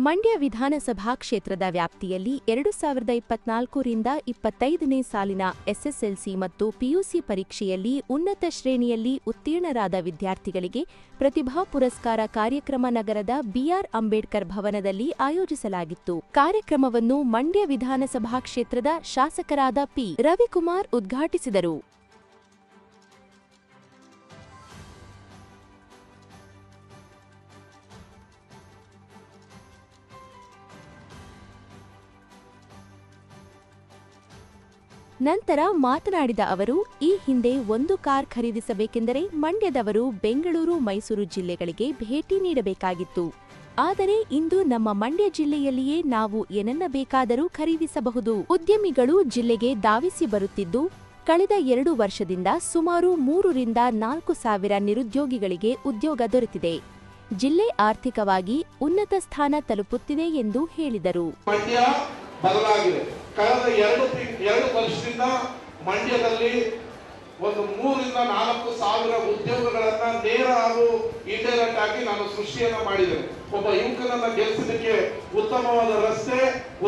ಮಂಡ್ಯ ವಿಧಾನಸಭಾ ಕ್ಷೇತ್ರದ ವ್ಯಾಪ್ತಿಯಲ್ಲಿ 2024ರಿಂದ 25ನೇ ಸಾಲಿನ ಎಸ್ಎಸ್ಎಲ್ಸಿ ಮತ್ತು ಪಿಯುಸಿ ಪರೀಕ್ಷೆಯಲ್ಲಿ ಉನ್ನತ ಶ್ರೇಣಿಯಲ್ಲಿ ಉತ್ತೀರ್ಣರಾದ ವಿದ್ಯಾರ್ಥಿಗಳಿಗೆ ಪ್ರತಿಭಾ ಪುರಸ್ಕಾರ ಕಾರ್ಯಕ್ರಮ ನಗರದ ಬಿಆರ್ ಅಂಬೇಡ್ಕರ್ ಭವನದಲ್ಲಿ ಆಯೋಜಿಸಲಾಗಿತ್ತು. ಕಾರ್ಯಕ್ರಮವನ್ನು ಮಂಡ್ಯ ವಿಧಾನಸಭಾ ಕ್ಷೇತ್ರದ ಶಾಸಕರಾದ ಪಿ. ರವಿಕುಮಾರ್ ಉದ್ಘಾಟಿಸಿದರು. ನಂತರ ಮಾತನಾಡಿದ ಅವರು, ಈ ಹಿಂದೆ ಒಂದು ಕಾರ್ ಖರೀದಿಸಬೇಕೆಂದರೆ ಮಂಡ್ಯದವರು ಬೆಂಗಳೂರು, ಮೈಸೂರು ಜಿಲ್ಲೆಗಳಿಗೆ ಭೇಟಿ ನೀಡಬೇಕಾಗಿತ್ತು. ಆದರೆ ಇಂದು ನಮ್ಮ ಮಂಡ್ಯ ಜಿಲ್ಲೆಯಲ್ಲಿಯೇ ನಾವು ಏನನ್ನ ಬೇಕಾದರೂ ಖರೀದಿಸಬಹುದು. ಉದ್ಯಮಿಗಳು ಜಿಲ್ಲೆಗೆ ಧಾವಿಸಿ ಬರುತ್ತಿದ್ದು, ಕಳೆದ 2 ವರ್ಷದಿಂದ ಸುಮಾರು 3ರಿಂದ 4 ಸಾವಿರ ನಿರುದ್ಯೋಗಿಗಳಿಗೆ ಉದ್ಯೋಗ ದೊರೆತಿದೆ. ಜಿಲ್ಲೆ ಆರ್ಥಿಕವಾಗಿ ಉನ್ನತ ಸ್ಥಾನ ತಲುಪುತ್ತಿದೆ ಎಂದು ಹೇಳಿದರು. ಬದಲಾಗಿದೆ. ಕಳೆದ 2 ವರ್ಷದಿಂದ ಮಂಡ್ಯದಲ್ಲಿ ಒಂದು 3ರಿಂದ 4 ಸಾವಿರ ಉದ್ಯೋಗಗಳನ್ನ ನೇರ ಹಾಗೂ ಇಂಡೈರೆಕ್ಟ್ ಆಗಿ ನಾನು ಸೃಷ್ಟಿಯನ್ನ ಮಾಡಿದ್ದೇನೆ. ಒಬ್ಬ ಯುವಕನನ್ನ ಗೆಲ್ಲಿಸಲಿಕ್ಕೆ ಉತ್ತಮವಾದ ರಸ್ತೆ,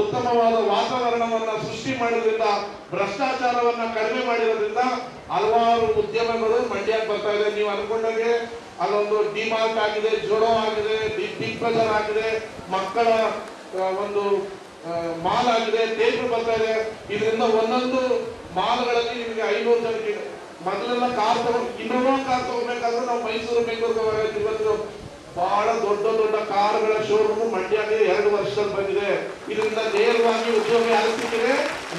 ಉತ್ತಮವಾದ ವಾತಾವರಣವನ್ನ ಸೃಷ್ಟಿ ಮಾಡೋದ್ರಿಂದ, ಭ್ರಷ್ಟಾಚಾರವನ್ನ ಕಡಿಮೆ ಮಾಡಿರೋದ್ರಿಂದ ಹಲವಾರು ಉದ್ಯಮಗಳು ಮಂಡ್ಯಕ್ಕೆ ಬರ್ತಾ ಇದೆ. ನೀವು ಅನ್ಕೊಂಡಾಗೆ ಅಲ್ಲೊಂದು ಡಿಮಾರ್ಟ್ ಆಗಿದೆ, ಜೋಡೋ ಆಗಿದೆ, ಬಿಗ್ ಬಜಾರ್ ಆಗಿದೆ, ಮಕ್ಕಳ ಒಂದು ಮಾಲ್ ಆಗಿದೆ, ಥಿಯೇಟರ್ ಬರ್ತಾ ಇದೆ. ಇದರಿಂದ ಒಂದೊಂದು ಮಾಲ್ಗಳಲ್ಲಿ ನಿಮಗೆ 500 ಜನಕ್ಕೆ ಮೊದಲೆಲ್ಲ ಕಾರ್ ತಗೊಂಡು ಇನ್ನೋವಾ ಕಾರ್ ತಗೋಬೇಕಾದ್ರೆ ನಾವು ಮೈಸೂರು, ಬೆಂಗಳೂರಿಗೆ ಹೋಗಬೇಕು. ಇವತ್ತು ಬಹಳ ದೊಡ್ಡ ಕಾರುಗಳ ಶೋರೂಮ್ ಮಂಡ್ಯಕ್ಕೆ 2 ವರ್ಷದಲ್ಲಿ ಬಂದಿದೆ. ಇದರಿಂದ ನೇರವಾಗಿ ಉದ್ಯೋಗ ಯಾರು ಸಿಕ್ಕಿದೆ?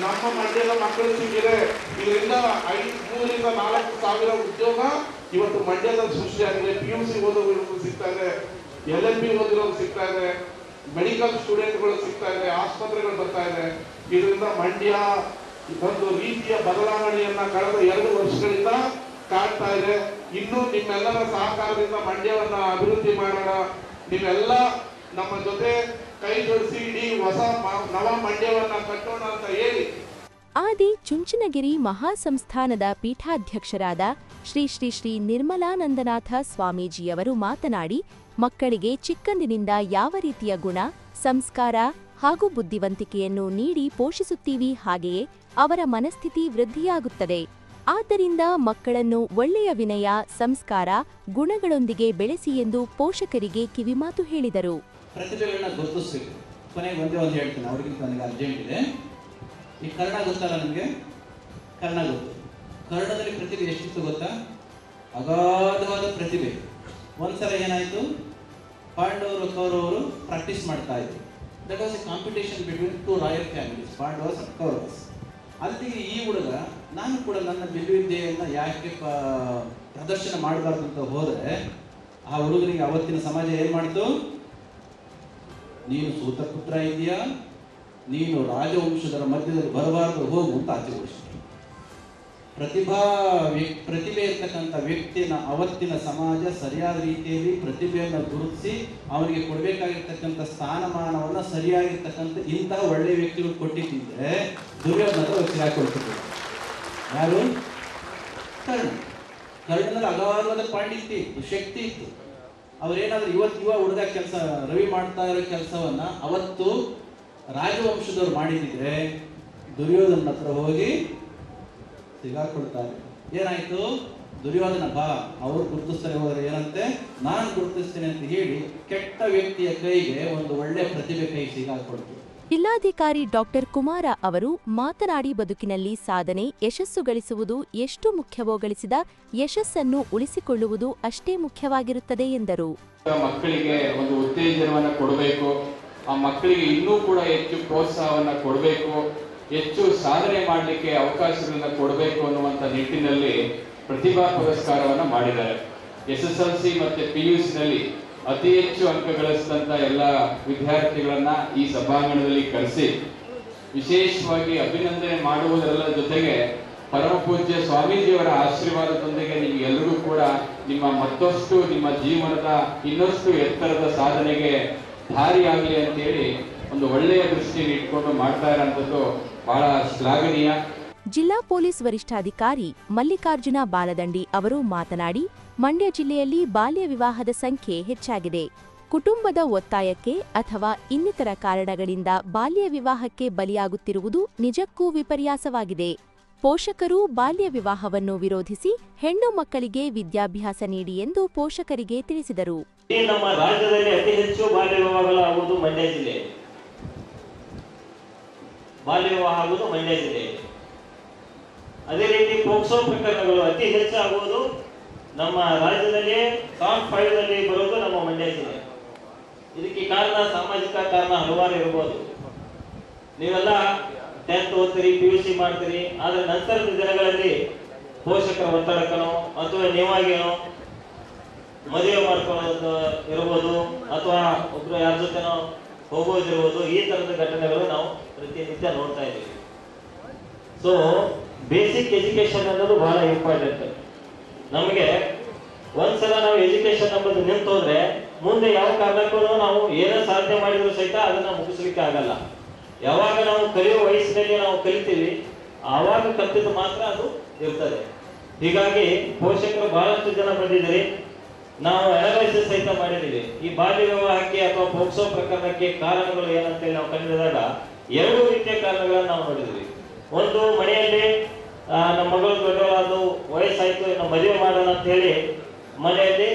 ನಮ್ಮ ಮಂಡ್ಯದ ಮಕ್ಕಳು ಸಿಕ್ಕಿದೆ. ಇದರಿಂದ 3ರಿಂದ 4 ಸಾವಿರ ಉದ್ಯೋಗ ಇವತ್ತು ಮಂಡ್ಯದಲ್ಲಿ ಸೃಷ್ಟಿಯಾಗಿದೆ. ಪಿಯುಸಿ ಓದೋರು ಸಿಗ್ತಾ ಇದೆ, LLB ಓದಿರೋರು ಸಿಗ್ತಾ ಇದೆ, ಮೆಡಿಕಲ್ ಸ್ಟೂಡೆಂಟ್ಗಳು ಸಿಗ್ತಾ ಇದೆ, ಆಸ್ಪತ್ರೆಗಳು ಬರ್ತಾ ಇದೆ. ಇದರಿಂದ ಮಂಡ್ಯ ಒಂದು ರೀತಿಯ ಬದಲಾವಣೆಯನ್ನ ಕಳೆದ 2 ವರ್ಷಗಳಿಂದ ಕಾಣ್ತಾ ಇದೆ. ಇನ್ನು ನಿಮ್ಮೆಲ್ಲರ ಸಹಕಾರದಿಂದ ಮಂಡ್ಯವನ್ನ ಅಭಿವೃದ್ಧಿ ಮಾಡೋಣ. ನೀವೆಲ್ಲ ನಮ್ಮ ಜೊತೆ ಕೈ ಜೋಡಿಸಿ ಇಡೀ ಹೊಸ ನವ ಮಂಡ್ಯವನ್ನ ಕಟ್ಟೋಣ ಅಂತ ಹೇಳಿ ಆದಿ ಚುಂಚನಗಿರಿ ಮಹಾಸಂಸ್ಥಾನದ ಪೀಠಾಧ್ಯಕ್ಷರಾದ ಶ್ರೀ ನಿರ್ಮಲಾನಂದನಾಥ ಸ್ವಾಮೀಜಿಯವರು ಮಾತನಾಡಿ, ಮಕ್ಕಳಿಗೆ ಚಿಕ್ಕಂದಿನಿಂದ ಯಾವ ರೀತಿಯ ಗುಣ, ಸಂಸ್ಕಾರ ಹಾಗೂ ಬುದ್ಧಿವಂತಿಕೆಯನ್ನು ನೀಡಿ ಪೋಷಿಸುತ್ತೀವಿ, ಹಾಗೆಯೇ ಅವರ ಮನಸ್ಥಿತಿ ವೃದ್ಧಿಯಾಗುತ್ತದೆ. ಆದ್ದರಿಂದ ಮಕ್ಕಳನ್ನು ಒಳ್ಳೆಯ ವಿನಯ, ಸಂಸ್ಕಾರ, ಗುಣಗಳೊಂದಿಗೆ ಬೆಳೆಸಿ ಎಂದು ಪೋಷಕರಿಗೆ ಕಿವಿಮಾತು ಹೇಳಿದರು. ಪ್ರತಿಭೆಗಳನ್ನ ಗುರುತಿಸಬೇಕು. ಕೊನೆಗೆ ಒಂದೇ ಹೇಳ್ತೀನಿ, ಅವ್ರಿಗೆ ನನಗೆ ಅರ್ಜೆಂಟ್ ಇದೆ. ಈ ಕನ್ನಡ ಗೊತ್ತಲ್ಲ ನಿಮಗೆ? ಕನ್ನಡ ಗೊತ್ತು. ಕನ್ನಡದಲ್ಲಿ ಪ್ರತಿಭೆ ಎಷ್ಟಿತ್ತು ಗೊತ್ತಾ? ಅಗಾಧವಾದ ಪ್ರತಿಭೆ. ಒಂದ್ಸಲ ಏನಾಯಿತು, ಪಾಂಡವರು ಕೌರವರು ಪ್ರಾಕ್ಟೀಸ್ ಮಾಡ್ತಾ ಇದ್ರು. That was a competition between 2 royal families, ಪಾಂಡವರ್ಸ್ ಅಂಡ್ ಕೌರವರ್ಸ್. ಅಲ್ಲಿಗೆ ಈ ಹುಡುಗ, ನಾನು ಕೂಡ ನನ್ನ ಬಿಲ್ಲುವಿದ್ಯೆಯನ್ನು ಯಾಕೆ ಪ್ರದರ್ಶನ ಮಾಡಬಾರ್ದು ಅಂತ ಹೋದರೆ, ಆ ಹುಡುಗನಿಗೆ ಅವತ್ತಿನ ಸಮಾಜ ಏನು ಮಾಡ್ತು? ನೀನು ಸೂತಪುತ್ರ ಇದೆಯಾ, ನೀನು ರಾಜವಂಶದರ ಮಧ್ಯದಲ್ಲಿ ಬರಬಾರ್ದು, ಹೋಗು ಅಂತ ಆಚೆಗೊಳಿಸಿದ್ರು. ಪ್ರತಿಭೆ ಇರ್ತಕ್ಕಂಥ ವ್ಯಕ್ತಿನ ಅವತ್ತಿನ ಸಮಾಜ ಸರಿಯಾದ ರೀತಿಯಲ್ಲಿ ಪ್ರತಿಭೆಯನ್ನು ಗುರುತಿಸಿ ಅವನಿಗೆ ಕೊಡಬೇಕಾಗಿರ್ತಕ್ಕಂಥ ಸ್ಥಾನಮಾನವನ್ನು ಸರಿಯಾಗಿರ್ತಕ್ಕಂಥ ಇಂತಹ ಒಳ್ಳೆಯ ವ್ಯಕ್ತಿಗಳು ಕೊಟ್ಟಿದ್ದರೆ ದುರ್ಯೋಧನ ವಚಿರಾಕೊಳ್ತಿದ್ರು. ಯಾರು? ಕರ್ಣನಲ್ಲಿ ಅಗಾಧವಾದ ಪಾಂಡಿತ್ಯ ಇತ್ತು, ಶಕ್ತಿ ಇತ್ತು. ಅವರೇನಾದ್ರೂ ಇವತ್ತು ಹುಡುಗ ಕೆಲಸ, ರವಿ ಮಾಡ್ತಾ ಇರೋ ಕೆಲಸವನ್ನ ಅವತ್ತು ರಾಜವಂಶದವ್ರು ಮಾಡಿದ್ರೆ ದುರ್ಯೋಧನ ಹತ್ರ ಹೋಗಿ ಸಿಗಾಕೊಳ್ತಾರೆ. ಏನಾಯ್ತು? ದುರ್ಯೋಧನ ಬಾ, ಅವ್ರು ಗುರುತಿಸ್ತಾರೆ ಹೋದ್ರೆ ಏನಂತೆ, ನಾನು ಗುರುತಿಸ್ತೇನೆ ಅಂತ ಹೇಳಿ ಕೆಟ್ಟ ವ್ಯಕ್ತಿಯ ಕೈಗೆ ಒಂದು ಒಳ್ಳೆ ಪ್ರತಿಭೆ ಕೈ ಸಿಗಾಕೊಳ್ತು. ಜಿಲ್ಲಾಧಿಕಾರಿ ಡಾಕ್ಟರ್ ಕುಮಾರ ಅವರು ಮಾತನಾಡಿ, ಬದುಕಿನಲ್ಲಿ ಸಾಧನೆ, ಯಶಸ್ಸು ಗಳಿಸುವುದು ಎಷ್ಟು ಮುಖ್ಯವೋ ಗಳಿಸಿದ ಯಶಸ್ಸನ್ನು ಉಳಿಸಿಕೊಳ್ಳುವುದು ಅಷ್ಟೇ ಮುಖ್ಯವಾಗಿರುತ್ತದೆ ಎಂದರು. ಮಕ್ಕಳಿಗೆ ಒಂದು ಉತ್ತೇಜನವನ್ನು ಕೊಡಬೇಕು, ಆ ಮಕ್ಕಳಿಗೆ ಇನ್ನೂ ಕೂಡ ಹೆಚ್ಚು ಪ್ರೋತ್ಸಾಹವನ್ನು ಕೊಡಬೇಕು, ಹೆಚ್ಚು ಸಾಧನೆ ಮಾಡಲಿಕ್ಕೆ ಅವಕಾಶಗಳನ್ನ ಕೊಡಬೇಕು ಅನ್ನುವಂಥ ನಿಟ್ಟಿನಲ್ಲಿ ಪ್ರತಿಭಾ ಪುರಸ್ಕಾರವನ್ನು ಮಾಡಿದ್ದಾರೆ. SSLC ಮತ್ತು PUCನಲ್ಲಿ ಅತಿ ಹೆಚ್ಚು ಅಂಕ ಗಳಿಸಿದಂಥ ಎಲ್ಲ ವಿದ್ಯಾರ್ಥಿಗಳನ್ನ ಈ ಸಭಾಂಗಣದಲ್ಲಿ ಕರೆಸಿ ವಿಶೇಷವಾಗಿ ಅಭಿನಂದನೆ ಮಾಡುವುದರ ಜೊತೆಗೆ ಪರಮ ಪೂಜ್ಯ ಸ್ವಾಮೀಜಿಯವರ ಆಶೀರ್ವಾದದೊಂದಿಗೆ ನಿಮಗೆಲ್ಲರಿಗೂ ಕೂಡ ಮತ್ತಷ್ಟು ನಿಮ್ಮ ಜೀವನದ ಇನ್ನಷ್ಟು ಎತ್ತರದ ಸಾಧನೆಗೆ ದಾರಿಯಾಗಲಿ ಅಂತೇಳಿ ಒಂದು ಒಳ್ಳೆಯ ದೃಷ್ಟಿಯನ್ನು ಇಟ್ಕೊಂಡು ಮಾಡ್ತಾ ಇರೋಂಥದ್ದು ಬಹಳ ಶ್ಲಾಘನೀಯ. ಜಿಲ್ಲಾ ಪೊಲೀಸ್ ವರಿಷ್ಠಾಧಿಕಾರಿ ಮಲ್ಲಿಕಾರ್ಜುನ ಬಾಲದಂಡಿ ಅವರು ಮಾತನಾಡಿ, ಮಂಡ್ಯ ಜಿಲ್ಲೆಯಲ್ಲಿ ಬಾಲ್ಯ ವಿವಾಹದ ಸಂಖ್ಯೆ ಹೆಚ್ಚಾಗಿದೆ. ಕುಟುಂಬದ ಒತ್ತಾಯಕ್ಕೆ ಅಥವಾ ಇನ್ನಿತರ ಕಾರಣಗಳಿಂದ ಬಾಲ್ಯ ವಿವಾಹಕ್ಕೆ ಬಲಿಯಾಗುತ್ತಿರುವುದು ನಿಜಕ್ಕೂ ವಿಪರ್ಯಾಸವಾಗಿದೆ. ಪೋಷಕರು ಬಾಲ್ಯ ವಿವಾಹವನ್ನು ವಿರೋಧಿಸಿ ಹೆಣ್ಣು ಮಕ್ಕಳಿಗೆ ವಿದ್ಯಾಭ್ಯಾಸ ನೀಡಿ ಎಂದು ಪೋಷಕರಿಗೆ ತಿಳಿಸಿದರು. ನಮ್ಮ ರಾಜ್ಯದಲ್ಲಿ ಅತಿ ಹೆಚ್ಚು ಬಾಲ್ಯ ವಿವಾಹಗಳು ಆಗುವುದು ಮಂಡ್ಯ ಜಿಲ್ಲೆ. ಬಾಲ್ಯ ವಿವಾಹ ಆಗುವುದು ಮಂಡ್ಯ ಜಿಲ್ಲೆ. ಅದೇ ರೀತಿ ಪೋಕ್ಸೋ ಪ್ರಕರಣಗಳು ಅತಿ ಹೆಚ್ಚು ಆಗುವುದು ನಮ್ಮ ರಾಜ್ಯದಲ್ಲಿ ಟಾಪ್ 5 ನಲ್ಲಿ ಬರುವುದು ನಮ್ಮ ಮಂಡ್ಯ ಜಿಲ್ಲೆ. ಇದಕ್ಕೆ ಕಾರಣ ಸಾಮಾಜಿಕ ಕಾರಣ ಹಲವಾರು ಇರಬಹುದು. ನೀವೆಲ್ಲ 10th ಓದ್ತೀರಿ, PUC ಮಾಡ್ತೀರಿ, ಆದ್ರೆ ನಂತರದ ದಿನಗಳಲ್ಲಿ ಪೋಷಕರ ಒತ್ತಡಕ್ಕನೋ ಅಥವಾ ನೀವಾಗೇನೋ ಮದುವೆ ಮಾಡ್ಕೊಳ್ಳೋದು ಇರ್ಬೋದು, ಅಥವಾ ಒಬ್ರು ಯಾರ ಜೊತೆನೋ ಹೋಗೋದಿರ್ಬೋದು. ಈ ತರದ ಘಟನೆಗಳು ನಾವು ಪ್ರತಿನಿತ್ಯ ನೋಡ್ತಾ ಇದ್ದೀವಿ. ಸೊ ಬೇಸಿಕ್ ಎಜುಕೇಶನ್ ಅನ್ನೋದು ಬಹಳ ಇಂಪಾರ್ಟೆಂಟ್. ನಮಗೆ ಒಂದ್ಸಲ ನಾವು ಎಜುಕೇಶನ್ ಅನ್ನೋದು ನಿಂತು ಹೋದ್ರೆ ಮುಂದೆ ಯಾವ ಕಾರಣಕ್ಕೂ ನಾವು ಏನೋ ಸಾಧನೆ ಮಾಡಿದ್ರು ಸಹಿತ ಅದನ್ನ ಮುಗಿಸ್ಲಿಕ್ಕೆ ಆಗಲ್ಲ. ಯಾವಾಗ ನಾವು ಕಲಿಯುವ ವಯಸ್ಸಿನಲ್ಲಿ ನಾವು ಕಲಿತೀವಿ, ಆವಾಗ ಕಲಿತಿದ್ದು ಮಾತ್ರ ಅದು ಇರ್ತದೆ. ಹೀಗಾಗಿ ಪೋಷಕರು ಬಹಳಷ್ಟು ಜನ ಬಂದಿದ್ದೀರಿ. ನಾವು ಅನಾಲಿಸಿಸ್ ಸಹಿತ ಮಾಡಿದ್ದೀವಿ. ಈ ಬಾಲ್ಯ ವಿವಾಹಕ್ಕೆ ಅಥವಾ ಪೋಕ್ಸೋ ಪ್ರಕರಣಕ್ಕೆ ಕಾರಣಗಳು ಏನಂತೇಳಿ ನಾವು ಕಂಡಿಡಿದಾಗ 2 ರೀತಿಯ ಕಾರಣಗಳನ್ನು ನಾವು ನೋಡಿದ್ವಿ. ಒಂದು, ಮನೆಯಲ್ಲಿ ನಮ್ಮ ಮಗಳು ದೊಡ್ಡವರಾದು ವಯಸ್ಸಾಯ್ತು, ಇನ್ನು ಮದುವೆ ಮಾಡೋಣ ಅಂತ ಹೇಳಿ ಮನೆಯಲ್ಲಿ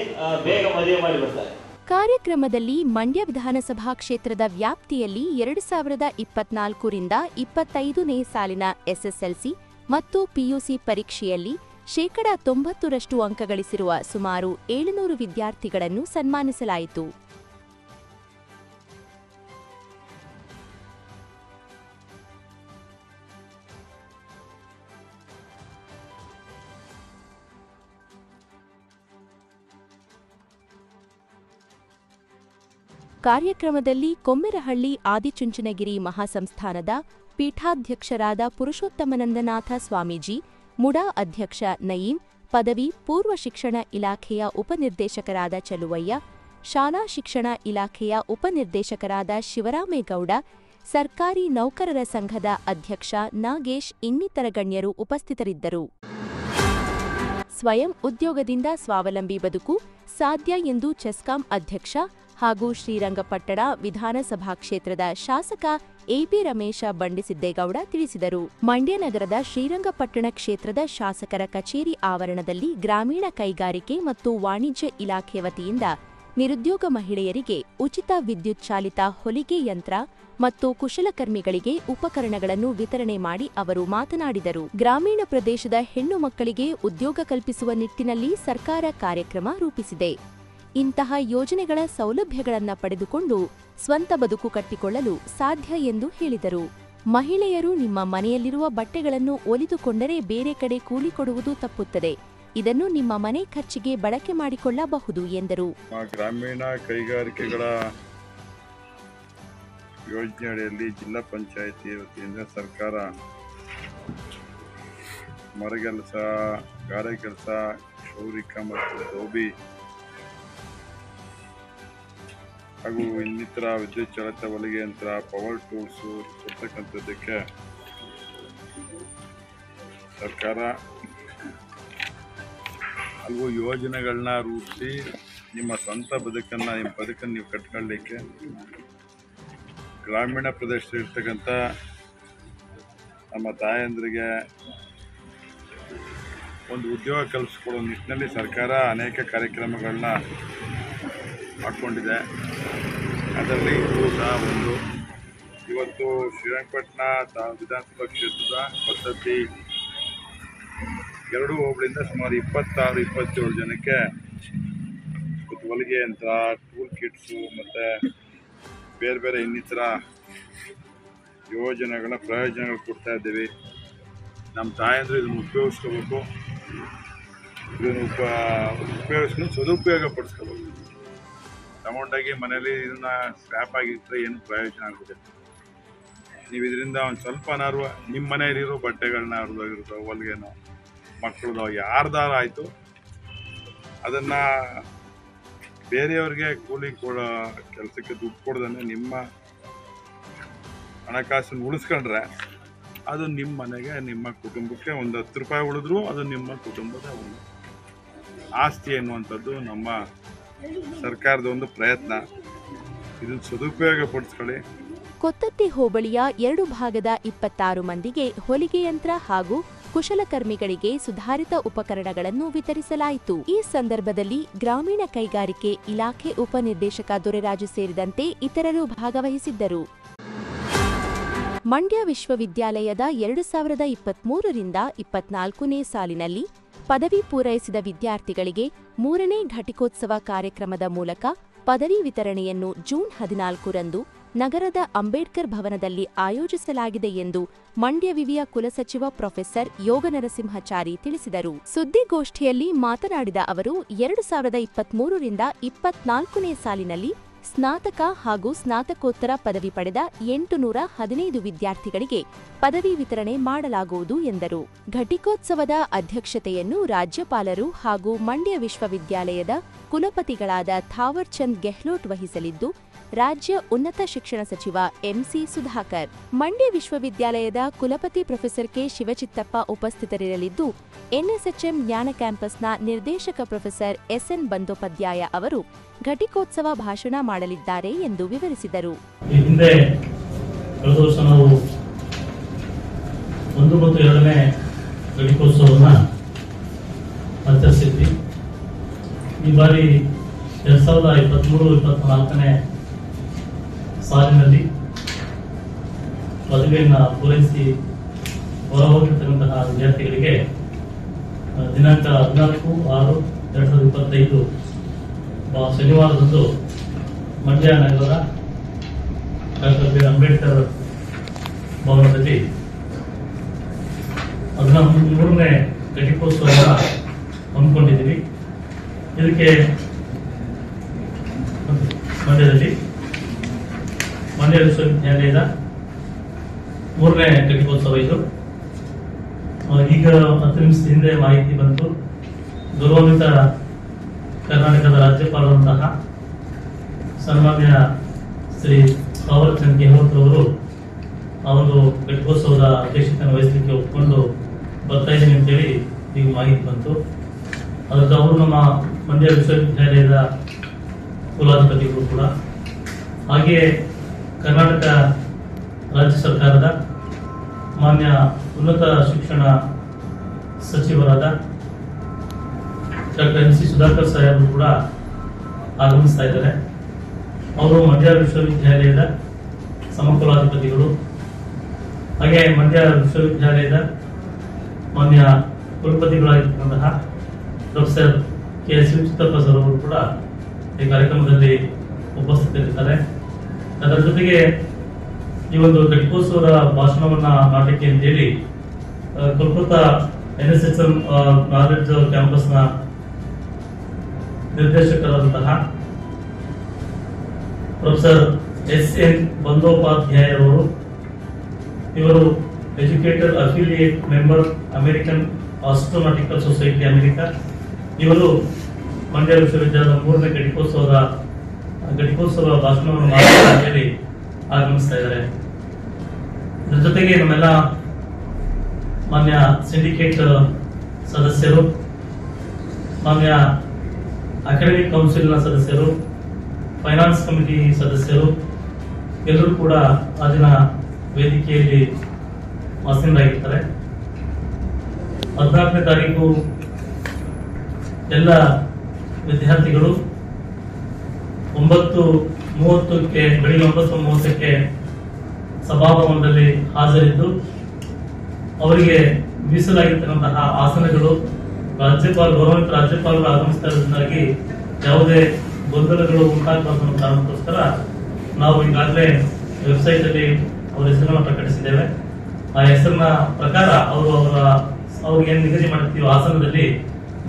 ಬೇಗ ಮದುವೆ ಮಾಡಿಬಿಡ್ತಾರೆ. ಕಾರ್ಯಕ್ರಮದಲ್ಲಿ ಮಂಡ್ಯ ವಿಧಾನಸಭಾ ಕ್ಷೇತ್ರದ ವ್ಯಾಪ್ತಿಯಲ್ಲಿ 2024ರಿಂದ 25ನೇ ಸಾಲಿನ SSLC ಮತ್ತು PUC ಪರೀಕ್ಷೆಯಲ್ಲಿ 90% ಅಂಕ ಗಳಿಸಿರುವ ಸುಮಾರು 700 ವಿದ್ಯಾರ್ಥಿಗಳನ್ನು ಸನ್ಮಾನಿಸಲಾಯಿತು. ಕಾರ್ಯಕ್ರಮದಲ್ಲಿ ಕೊಮ್ಮೆರಹಳ್ಳಿ ಆದಿಚುಂಚನಗಿರಿ ಮಹಾಸಂಸ್ಥಾನದ ಪೀಠಾಧ್ಯಕ್ಷರಾದ ಪುರುಷೋತ್ತಮನಂದನಾಥ ಸ್ವಾಮೀಜಿ, ಮುಡಾ ಅಧ್ಯಕ್ಷ ನಯೀಂ, ಪದವಿ ಪೂರ್ವ ಶಿಕ್ಷಣ ಇಲಾಖೆಯ ಉಪನಿರ್ದೇಶಕರಾದ ಚಲುವಯ್ಯ, ಶಾಲಾ ಶಿಕ್ಷಣ ಇಲಾಖೆಯ ಉಪನಿರ್ದೇಶಕರಾದ ಶಿವರಾಮೇಗೌಡ, ಸರ್ಕಾರಿ ನೌಕರರ ಸಂಘದ ಅಧ್ಯಕ್ಷ ನಾಗೇಶ್ ಇನ್ನಿತರ ಗಣ್ಯರು ಉಪಸ್ಥಿತರಿದ್ದರು. ಸ್ವಯಂ ಉದ್ಯೋಗದಿಂದ ಸ್ವಾವಲಂಬಿ ಬದುಕು ಸಾಧ್ಯ ಎಂದು ಚೆಸ್ಕಾಂ ಅಧ್ಯಕ್ಷ ಹಾಗೂ ಶ್ರೀರಂಗಪಟ್ಟಣ ವಿಧಾನಸಭಾ ಕ್ಷೇತ್ರದ ಶಾಸಕ ಎಬಿ ರಮೇಶ ಬಂಡಿಸಿದ್ದೇಗೌಡ ತಿಳಿಸಿದರು. ಮಂಡ್ಯ ನಗರದ ಶ್ರೀರಂಗಪಟ್ಟಣ ಕ್ಷೇತ್ರದ ಶಾಸಕರ ಕಚೇರಿ ಆವರಣದಲ್ಲಿ ಗ್ರಾಮೀಣ ಕೈಗಾರಿಕೆ ಮತ್ತು ವಾಣಿಜ್ಯ ಇಲಾಖೆ ವತಿಯಿಂದ ನಿರುದ್ಯೋಗ ಮಹಿಳೆಯರಿಗೆ ಉಚಿತ ವಿದ್ಯುತ್ ಚಾಲಿತ ಹೊಲಿಗೆ ಯಂತ್ರ ಮತ್ತು ಕುಶಲಕರ್ಮಿಗಳಿಗೆ ಉಪಕರಣಗಳನ್ನು ವಿತರಣೆ ಮಾಡಿ ಅವರು ಮಾತನಾಡಿದರು. ಗ್ರಾಮೀಣ ಪ್ರದೇಶದ ಹೆಣ್ಣು ಮಕ್ಕಳಿಗೆ ಉದ್ಯೋಗ ಕಲ್ಪಿಸುವ ನಿಟ್ಟಿನಲ್ಲಿ ಸರ್ಕಾರ ಕಾರ್ಯಕ್ರಮ ರೂಪಿಸಿದೆ. ಇಂತಹ ಯೋಜನೆಗಳ ಸೌಲಭ್ಯಗಳನ್ನು ಪಡೆದುಕೊಂಡು ಸ್ವಂತ ಬದುಕು ಕಟ್ಟಿಕೊಳ್ಳಲು ಸಾಧ್ಯ ಎಂದು ಹೇಳಿದರು. ಮಹಿಳೆಯರು ನಿಮ್ಮ ಮನೆಯಲ್ಲಿರುವ ಬಟ್ಟೆಗಳನ್ನು ಒಲಿದುಕೊಂಡರೆ ಬೇರೆ ಕಡೆ ಕೂಲಿ ಕೊಡುವುದು ತಪ್ಪುತ್ತದೆ. ಇದನ್ನು ನಿಮ್ಮ ಮನೆ ಖರ್ಚಿಗೆ ಬಳಕೆ ಮಾಡಿಕೊಳ್ಳಬಹುದು ಎಂದರು. ಗ್ರಾಮೀಣ ಕೈಗಾರಿಕೆಗಳ ಯೋಜನೆಯಡಿಯಲ್ಲಿ ಜಿಲ್ಲಾ ಪಂಚಾಯಿತಿ ವತಿಯಿಂದ ಸರ್ಕಾರ ಮರಗೆಲಸ, ಗಾರೆ ಕೆಲಸ, ಕ್ಷೌರಿಕ ಮತ್ತು ಧೋಬಿ ಹಾಗೂ ಇನ್ನಿತರ ವಿದ್ಯುತ್ ಚಾಲಿತ ಹೊಲಿಗೆ ಯಂತ್ರ, ಪವರ್ ಟೂಲ್ಸು ಕೊಡ್ತಕ್ಕಂಥದ್ದಕ್ಕೆ ಸರ್ಕಾರ ಹಲವು ಯೋಜನೆಗಳನ್ನ ರೂಪಿಸಿ ನಿಮ್ಮ ಸ್ವಂತ ಬದುಕನ್ನು ನೀವು ಕಟ್ಕೊಳ್ಳಿಕ್ಕೆ ಗ್ರಾಮೀಣ ಪ್ರದೇಶದಲ್ಲಿರ್ತಕ್ಕಂಥ ನಮ್ಮ ತಾಯಂದ್ರಿಗೆ ಒಂದು ಉದ್ಯೋಗ ಕಲ್ಪಿಸ್ಕೊಡೋ ನಿಟ್ಟಿನಲ್ಲಿ ಸರ್ಕಾರ ಅನೇಕ ಕಾರ್ಯಕ್ರಮಗಳನ್ನ ಹಾಕ್ಕೊಂಡಿದೆ. ಅದರಲ್ಲಿ ಇದು ಸಹ ಒಂದು. ಇವತ್ತು ಶ್ರೀರಂಗಪಟ್ಟಣ ವಿಧಾನಸಭಾ ಕ್ಷೇತ್ರದ ಪದ್ಧತಿ 2 ಹೋಬಳಿಯಿಂದ ಸುಮಾರು 26-27 ಜನಕ್ಕೆ ಹೊಲಿಗೆ ಯಂತ್ರ, ಟೂಲ್ ಕಿಟ್ಸು ಮತ್ತು ಬೇರೆ ಬೇರೆ ಇನ್ನಿತರ ಯೋಜನೆಗಳ ಪ್ರಯೋಜನಗಳು ಕೊಡ್ತಾ ಇದ್ದೀವಿ. ನಮ್ಮ ತಾಯಂದರು ಇದನ್ನು ಉಪಯೋಗಿಸ್ಕೋಬೇಕು, ಇದನ್ನು ಉಪಯೋಗಿಸ್ಕೊಂಡು ಸದುಪಯೋಗ ಪಡಿಸ್ಕೋಬೇಕು. ತಗೊಂಡಾಗಿ ಮನೇಲಿ ಇದನ್ನು ಸ್ಕ್ರ್ಯಾಪ್ ಆಗಿದ್ದರೆ ಏನು ಪ್ರಯೋಜನ ಆಗೋದಿಲ್ಲ. ನೀವು ಇದರಿಂದ ಒಂದು ಸ್ವಲ್ಪ ಅನಾರು ನಿಮ್ಮ ಮನೆಯಲ್ಲಿರೋ ಬಟ್ಟೆಗಳನ್ನ ಅವ್ರದ್ದಾಗಿರುತ್ತೋ, ಹೊಲಿಗೆನೋ, ಮಕ್ಕಳದೋ, ಯಾರ್ದಾರ ಆಯಿತು ಅದನ್ನು ಬೇರೆಯವ್ರಿಗೆ ಕೂಲಿ ಕೊಡೋ ಕೆಲಸಕ್ಕೆ ದುಡ್ಡು ಕೊಡ್ದೇ ನಿಮ್ಮ ಹಣಕಾಸನ್ನು ಉಳಿಸ್ಕೊಂಡ್ರೆ ಅದು ನಿಮ್ಮ ಮನೆಗೆ, ನಿಮ್ಮ ಕುಟುಂಬಕ್ಕೆ ಒಂದು 10 ರೂಪಾಯಿ ಉಳಿದ್ರೂ ಅದು ನಿಮ್ಮ ಕುಟುಂಬದ ಒಂದು ಆಸ್ತಿ ಎನ್ನುವಂಥದ್ದು ನಮ್ಮ ಸರ್ಕಾರದ ಒಂದು ಪ್ರಯತ್ನ. ಇದನ್ನು ಸದುಪಯೋಗ ಪಡಿಸ್ಕೊಳ್ಳಿ. ಕೊತ್ತತ್ತಿ ಹೋಬಳಿಯ 2 ಭಾಗದ 26 ಮಂದಿಗೆ ಹೊಲಿಗೆ ಯಂತ್ರ ಹಾಗೂ ಕುಶಲಕರ್ಮಿಗಳಿಗೆ ಸುಧಾರಿತ ಉಪಕರಣಗಳನ್ನು ವಿತರಿಸಲಾಯಿತು. ಈ ಸಂದರ್ಭದಲ್ಲಿ ಗ್ರಾಮೀಣ ಕೈಗಾರಿಕೆ ಇಲಾಖೆ ಉಪನಿರ್ದೇಶಕ ದೊರೆರಾಜು ಸೇರಿದಂತೆ ಇತರರು ಭಾಗವಹಿಸಿದ್ದರು. ಮಂಡ್ಯ ವಿಶ್ವವಿದ್ಯಾಲಯದ 2023ರಿಂದ 24ನೇ ಸಾಲಿನಲ್ಲಿ ಪದವಿ ಪೂರೈಸಿದ ವಿದ್ಯಾರ್ಥಿಗಳಿಗೆ 3ನೇ ಘಟಿಕೋತ್ಸವ ಕಾರ್ಯಕ್ರಮದ ಮೂಲಕ ಪದವಿ ವಿತರಣೆಯನ್ನು ಜೂನ್ 14ರಂದು ನಗರದ ಅಂಬೇಡ್ಕರ್ ಭವನದಲ್ಲಿ ಆಯೋಜಿಸಲಾಗಿದೆ ಎಂದು ಮಂಡ್ಯ ವಿವಿಯ ಕುಲಸಚಿವ ಪ್ರೊಫೆಸರ್ ಯೋಗನರಸಿಂಹಾಚಾರಿ ತಿಳಿಸಿದರು. ಸುದ್ದಿಗೋಷ್ಠಿಯಲ್ಲಿ ಮಾತನಾಡಿದ ಅವರು 2023ರಿಂದ 24ನೇ ಸಾಲಿನಲ್ಲಿ ಸ್ನಾತಕ ಹಾಗೂ ಸ್ನಾತಕೋತ್ತರ ಪದವಿ ಪಡೆದ 815 ವಿದ್ಯಾರ್ಥಿಗಳಿಗೆ ಪದವಿ ವಿತರಣೆ ಮಾಡಲಾಗುವುದು ಎಂದರು. ಘಟಿಕೋತ್ಸವದ ಅಧ್ಯಕ್ಷತೆಯನ್ನು ರಾಜ್ಯಪಾಲರು ಹಾಗೂ ಮಂಡ್ಯ ವಿಶ್ವವಿದ್ಯಾಲಯದ ಕುಲಪತಿಗಳಾದ ಥಾವರ್ ಚಂದ್ ಗೆಹ್ಲೋಟ್ ವಹಿಸಲಿದ್ದು, ರಾಜ್ಯ ಉನ್ನತ ಶಿಕ್ಷಣ ಸಚಿವ ಎಂಸಿ ಸುಧಾಕರ್, ಮಂಡ್ಯ ವಿಶ್ವವಿದ್ಯಾಲಯದ ಕುಲಪತಿ ಪ್ರೊಫೆಸರ್ ಕೆ ಶಿವಚಿತ್ತಪ್ಪ ಉಪಸ್ಥಿತರಿರಲಿದ್ದು, ಎನ್ಎಸ್ಎಚ್ಎಂ ಜ್ಞಾನ ಕ್ಯಾಂಪಸ್ನ ನಿರ್ದೇಶಕ ಪ್ರೊಫೆಸರ್ ಎಸ್ಎನ್ ಬಂದೋಪಾಧ್ಯಾಯ ಅವರು ಘಟಿಕೋತ್ಸವ ಭಾಷಣ ಮಾಡಲಿದ್ದಾರೆ ಎಂದು ವಿವರಿಸಿದರು. ಈ ಹಿಂದೆ ಕಳೆದ ವರ್ಷ ನಾವು 1 ಮತ್ತು 2ನೇ ಘಟಿಕೋತ್ಸವವನ್ನು ಆಚರಿಸಿದ್ವಿ. ಈ ಬಾರಿ 2023-24ನೇ ಸಾಲಿನಲ್ಲಿ ಪದವಿಯನ್ನು ಪೂರೈಸಿ ಹೊರಹೋಗಿರ್ತಕ್ಕಂತಹ ವಿದ್ಯಾರ್ಥಿಗಳಿಗೆ ದಿನಾಂಕ 14/6/2025 ಶನಿವಾರದಂದು ಮಂಡ್ಯ ನಗರದ ಡಾಕ್ಟರ್ ಬಿ ಅಂಬೇಡ್ಕರ್ ಭವನದಲ್ಲಿ 13ನೇ ಘಟಿಕೋತ್ಸವವನ್ನು ಹಮ್ಮಿಕೊಂಡಿದ್ದೀವಿ. ಇದಕ್ಕೆ ಮಂಡ್ಯದಲ್ಲಿ ಮಂಡ್ಯ ವಿಶ್ವವಿದ್ಯಾಲಯದ 3ನೇ ಘಟಿಕೋತ್ಸವ ಇದು. ಈಗ 10 ನಿಮಿಷದ ಹಿಂದೆ ಮಾಹಿತಿ ಬಂತು. ಗೌರವಾನ್ವಿತ ಕರ್ನಾಟಕದ ರಾಜ್ಯಪಾಲರಂತಹ ಸನ್ಮಾನ್ಯ ಶ್ರೀ ಥಾವರ್ ಚಂದ್ ಗೆಹ್ಲೋಟ್ ಅವರು ಆ ಒಂದು ಘಟಿಕೋತ್ಸವದ ಅಧ್ಯಕ್ಷತೆಯನ್ನು ವಹಿಸಲಿಕ್ಕೆ ಒಪ್ಪಿಕೊಂಡು ಬರ್ತಾ ಇದ್ದೀನಿ ಅಂತೇಳಿ ಈಗ ಮಾಹಿತಿ ಬಂತು. ಅದಕ್ಕೆ ಅವರು ನಮ್ಮ ಮಂಡ್ಯ ವಿಶ್ವವಿದ್ಯಾಲಯದ ಕುಲಾಧಿಪತಿಗಳು ಕೂಡ, ಹಾಗೆಯೇ ಕರ್ನಾಟಕ ರಾಜ್ಯ ಸರ್ಕಾರದ ಮಾನ್ಯ ಉನ್ನತ ಶಿಕ್ಷಣ ಸಚಿವರಾದ ಡಾಕ್ಟರ್ ಎಂಸಿ ಸುಧಾಕರ್ ಸಾಹೇಬರು ಕೂಡ ಆಗಮಿಸ್ತಾ ಇದ್ದಾರೆ. ಅವರು ಮಂಡ್ಯ ವಿಶ್ವವಿದ್ಯಾಲಯದ ಸಮಕುಲಾಧಿಪತಿಗಳು. ಹಾಗೆ ಮಂಡ್ಯ ವಿಶ್ವವಿದ್ಯಾಲಯದ ಮಾನ್ಯ ಕುಲಪತಿಗಳಾಗಿರ್ತಕ್ಕಂತಹ ಪ್ರೊಫೆಸರ್ ಕೆ ಶಿವಚಿತ್ತಪ್ಪ ಸರ್ ಅವರು ಕೂಡ ಈ ಕಾರ್ಯಕ್ರಮದಲ್ಲಿ ಉಪಸ್ಥಿತರಿರ್ತಾರೆ. ಅದರ ಜೊತೆಗೆ ಈ ಒಂದು ಘಟಿಕೋತ್ಸವದ ಭಾಷಣವನ್ನ ಮಾಡಲಿಕ್ಕೆ ಅಂತೇಳಿ ಕೋಲ್ಕತ್ತಾ ಎನ್ಎಸ್ಎಚ್ಎಂ ನಾಲೆಡ್ಜ್ ಕ್ಯಾಂಪಸ್ನ ನಿರ್ದೇಶಕರಾದಂತಹ ಪ್ರೊಫೆಸರ್ ಎಸ್ಎನ್ ಬಂದೋಪಾಧ್ಯಾಯ ಅವರು, ಇವರು educated affiliate member American astronautical society America. ಇವರು ಮಂಡ್ಯ ವಿಶ್ವವಿದ್ಯಾಲಯದ 3ನೇ ಘಟಿಕೋತ್ಸವ ಭಾಷಣವನ್ನು ಮಾಡಲು ಆಗಮಿಸ್ತಾ ಇದ್ದಾರೆ. ಇದರ ಜೊತೆಗೆ ನಮ್ಮೆಲ್ಲ ಮಾನ್ಯ ಸಿಂಡಿಕೇಟ್ ಸದಸ್ಯರು, ಮಾನ್ಯ ಅಕಾಡೆಮಿಕ್ ಕೌನ್ಸಿಲ್ನ ಸದಸ್ಯರು, ಫೈನಾನ್ಸ್ ಕಮಿಟಿ ಸದಸ್ಯರು ಎಲ್ಲರೂ ಕೂಡ ಆ ದಿನ ವೇದಿಕೆಯಲ್ಲಿ ಆಸೀನರಾಗಿರ್ತಾರೆ. 14ನೇ ತಾರೀಕು ಎಲ್ಲ ವಿದ್ಯಾರ್ಥಿಗಳು 9:30ಕ್ಕೆ ಬೆಳಿಗ್ಗೆ 9:30ಕ್ಕೆ ಸಭಾಭವನದಲ್ಲಿ ಹಾಜರಿದ್ದು ಅವರಿಗೆ ಮೀಸಲಾಗಿರ್ತಕ್ಕಂತಹ ಆಸನಗಳು ಗೌರವಾನ್ವಿತ ರಾಜ್ಯಪಾಲರು ಆಗಮಿಸ್ತಾ ಇರೋದ್ರಿಂದಾಗಿ ಯಾವುದೇ ಗೊಂದಲಗಳು ಉಂಟಾಗಬಾರದು ಅನ್ನೋ ಕಾರಣಕ್ಕೋಸ್ಕರ ನಾವು ಈಗಾಗಲೇ ವೆಬ್ಸೈಟ್ ಅಲ್ಲಿ ಅವರ ಹೆಸರನ್ನು ಪ್ರಕಟಿಸಿದ್ದೇವೆ. ಆ ಹೆಸರಿನ ಪ್ರಕಾರ ಅವ್ರಿಗೆ ಏನು ನಿಗದಿ ಮಾಡಿರ್ತೀವಿ ಆಸನದಲ್ಲಿ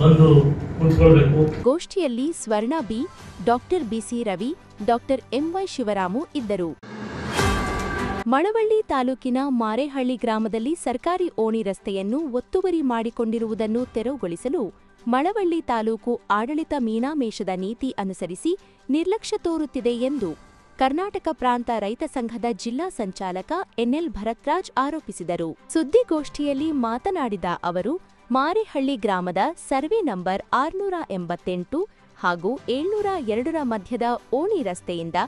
ಬಂದು ಕುಳಿತುಕೊಳ್ಬೇಕು. ಗೋಷ್ಠಿಯಲ್ಲಿ Swarna B, doctor B C Ravi, doctor M Y Shivaramu ಇದ್ದರು. ಮಳವಳ್ಳಿ ತಾಲೂಕಿನ ಮಾರೇಹಳ್ಳಿ ಗ್ರಾಮದಲ್ಲಿ ಸರ್ಕಾರಿ ಓಣಿ ರಸ್ತೆಯನ್ನು ಒತ್ತುವರಿ ಮಾಡಿಕೊಂಡಿರುವುದನ್ನು ತೆರವುಗೊಳಿಸಲು ಮಳವಳ್ಳಿ ತಾಲೂಕು ಆಡಳಿತ ಮೀನಾಮೇಷದ ನೀತಿ ಅನುಸರಿಸಿ ನಿರ್ಲಕ್ಷ್ಯ ತೋರುತ್ತಿದೆ ಎಂದು ಕರ್ನಾಟಕ ಪ್ರಾಂತ ರೈತ ಸಂಘದ ಜಿಲ್ಲಾ ಸಂಚಾಲಕ ಎನ್ಎಲ್ ಭರತ್ರಾಜ್ ಆರೋಪಿಸಿದರು. ಸುದ್ದಿಗೋಷ್ಠಿಯಲ್ಲಿ ಮಾತನಾಡಿದ ಅವರು, ಮಾರೇಹಳ್ಳಿ ಗ್ರಾಮದ ಸರ್ವೆ ನಂಬರ್ 688 ಹಾಗೂ 702ರ ಮಧ್ಯದ ಓಣಿ ರಸ್ತೆಯಿಂದ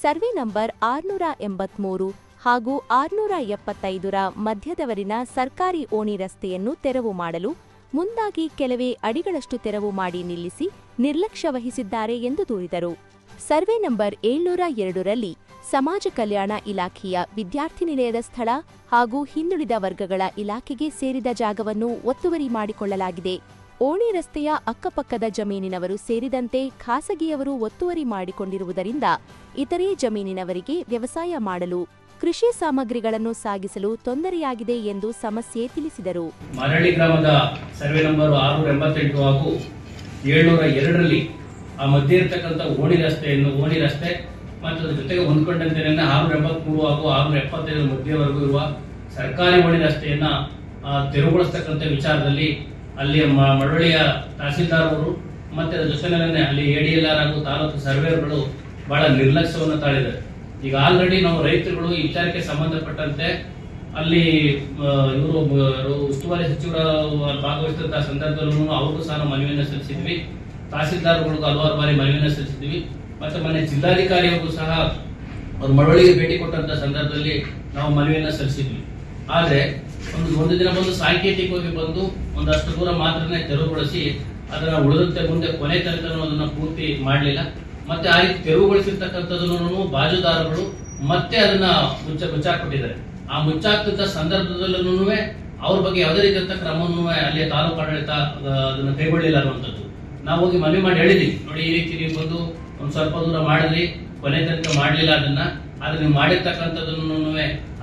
ಸರ್ವೆ ನಂಬರ್ 683 ಹಾಗೂ 675ರ ಮಧ್ಯದವರಿನ ಸರ್ಕಾರಿ ಓಣಿ ರಸ್ತೆಯನ್ನು ತೆರವು ಮಾಡಲು ಮುಂದಾಗಿ ಕೆಲವೇ ಅಡಿಗಳಷ್ಟು ತೆರವು ಮಾಡಿ ನಿಲ್ಲಿಸಿ ನಿರ್ಲಕ್ಷ್ಯ ವಹಿಸಿದ್ದಾರೆ ಎಂದು ದೂರಿದರು. ಸರ್ವೆ ನಂಬರ್ 702ರಲ್ಲಿ ಸಮಾಜ ಕಲ್ಯಾಣ ಇಲಾಖೆಯ ವಿದ್ಯಾರ್ಥಿ ನಿಲಯದ ಸ್ಥಳ ಹಾಗೂ ಹಿಂದುಳಿದ ವರ್ಗಗಳ ಇಲಾಖೆಗೆ ಸೇರಿದ ಜಾಗವನ್ನು ಒತ್ತುವರಿ ಮಾಡಿಕೊಳ್ಳಲಾಗಿದೆ. ಓಣಿ ರಸ್ತೆಯ ಅಕ್ಕಪಕ್ಕದ ಜಮೀನಿನವರು ಸೇರಿದಂತೆ ಖಾಸಗಿಯವರು ಒತ್ತುವರಿ ಮಾಡಿಕೊಂಡಿರುವುದರಿಂದ ಇತರೆ ಜಮೀನಿನವರಿಗೆ ವ್ಯವಸಾಯ ಮಾಡಲು ಕೃಷಿ ಸಾಮಗ್ರಿಗಳನ್ನು ಸಾಗಿಸಲು ತೊಂದರೆಯಾಗಿದೆ ಎಂದು ಸಮಸ್ಯೆ ತಿಳಿಸಿದರು. ಮರಳಿ ಗ್ರಾಮದ ಸರ್ವೆ ನಂಬರ್ 688 ಹಾಗೂ 702ರಲ್ಲಿ ಆ ಮಧ್ಯೆ ಇರತಕ್ಕಂಥ ಓಣಿ ರಸ್ತೆ ಮತ್ತು ಅದರ ಜೊತೆಗೆ ಹೊಂದ್ಕೊಂಡಂತೆ 683 ಹಾಗೂ 675 ಮಧ್ಯವರೆಗೂ ಇರುವ ಸರ್ಕಾರಿ ಓಣಿ ರಸ್ತೆಯನ್ನ ತೆರವುಗೊಳಿಸತಕ್ಕಂಥ ವಿಚಾರದಲ್ಲಿ ಅಲ್ಲಿ ಮಳವಳ್ಳಿಯ ತಹಸೀಲ್ದಾರ್ ಅವರು ಮತ್ತೆ ಅದರ ಜೊತೆನೇ ಅಲ್ಲಿ ADLR ಹಾಗೂ ತಾಲೂಕು ಸರ್ವೇಯರ್ಗಳು ಬಹಳ ನಿರ್ಲಕ್ಷ್ಯವನ್ನು ತಾಳಿದ್ದಾರೆ. ಈಗ ಆಲ್ರೆಡಿ ನಾವು ರೈತರುಗಳು ಈ ವಿಚಾರಕ್ಕೆ ಸಂಬಂಧಪಟ್ಟಂತೆ ಅಲ್ಲಿ ಇವರು ಉಸ್ತುವಾರಿ ಸಚಿವರು ಭಾಗವಹಿಸಿದಂತಹ ಸಂದರ್ಭದಲ್ಲೂ ಅವ್ರಿಗೂ ಸಹ ಮನವಿಯನ್ನು ಸಲ್ಲಿಸಿದ್ವಿ. ತಹಸೀಲ್ದಾರ್ಗಳಿಗೂ ಹಲವಾರು ಬಾರಿ ಮನವಿಯನ್ನು ಸಲ್ಲಿಸಿದ್ವಿ. ಮತ್ತೆ ಮೊನ್ನೆ ಜಿಲ್ಲಾಧಿಕಾರಿಗಳಿಗೂ ಸಹ ಅವ್ರು ಮಳವಳ್ಳಿಗೆ ಭೇಟಿ ಕೊಟ್ಟಂತ ಸಂದರ್ಭದಲ್ಲಿ ನಾವು ಮನವಿಯನ್ನು ಸಲ್ಲಿಸಿದ್ವಿ. ಆದ್ರೆ ಒಂದು ದಿನ ಬಂದು ಸಾಂಕೇತಿಕವಾಗಿ ಬಂದು ಒಂದಷ್ಟು ದೂರ ಮಾತ್ರನೇ ತೆರವುಗೊಳಿಸಿ ಅದನ್ನ ಉಳಿದಂತೆ ಮುಂದೆ ಕೊನೆ ತನಕ ಅದನ್ನ ಪೂರ್ತಿ ಮಾಡಲಿಲ್ಲ. ಮತ್ತೆ ಆ ರೀತಿ ತೆರವುಗೊಳಿಸಿರ್ತಕ್ಕಂಥದ್ದನ್ನು ಬಾಜುದಾರಗಳು ಮತ್ತೆ ಅದನ್ನ ಮುಚ್ಚಾಕ್ಬಿಟ್ಟಿದ್ದಾರೆ. ಆ ಮುಚ್ಚಾಕ್ತ ಸಂದರ್ಭದಲ್ಲೂ ಅವ್ರ ಬಗ್ಗೆ ಯಾವುದೇ ರೀತಿಯಂತ ಕ್ರಮವನ್ನು ಅಲ್ಲಿ ತಾಲೂಕು ಆಡಳಿತ ಅದನ್ನ ಕೈಗೊಳ್ಳಿಲ್ಲ ಅನ್ನುವಂಥದ್ದು. ನಾವು ಹೋಗಿ ಮನವಿ ಮಾಡಿ ಹೇಳಿದ್ವಿ, ನೋಡಿ ಈ ರೀತಿ ನೀವು ಬಂದು ಒಂದ್ ಸ್ವಲ್ಪ ದೂರ ಮಾಡಿದ್ರಿ, ಕೊನೆ ತನಕ ಮಾಡಲಿಲ್ಲ ಅದನ್ನ. ಆದ್ರೆ ನೀವು ಮಾಡಿರ್ತಕ್ಕಂಥದ್ದನ್ನು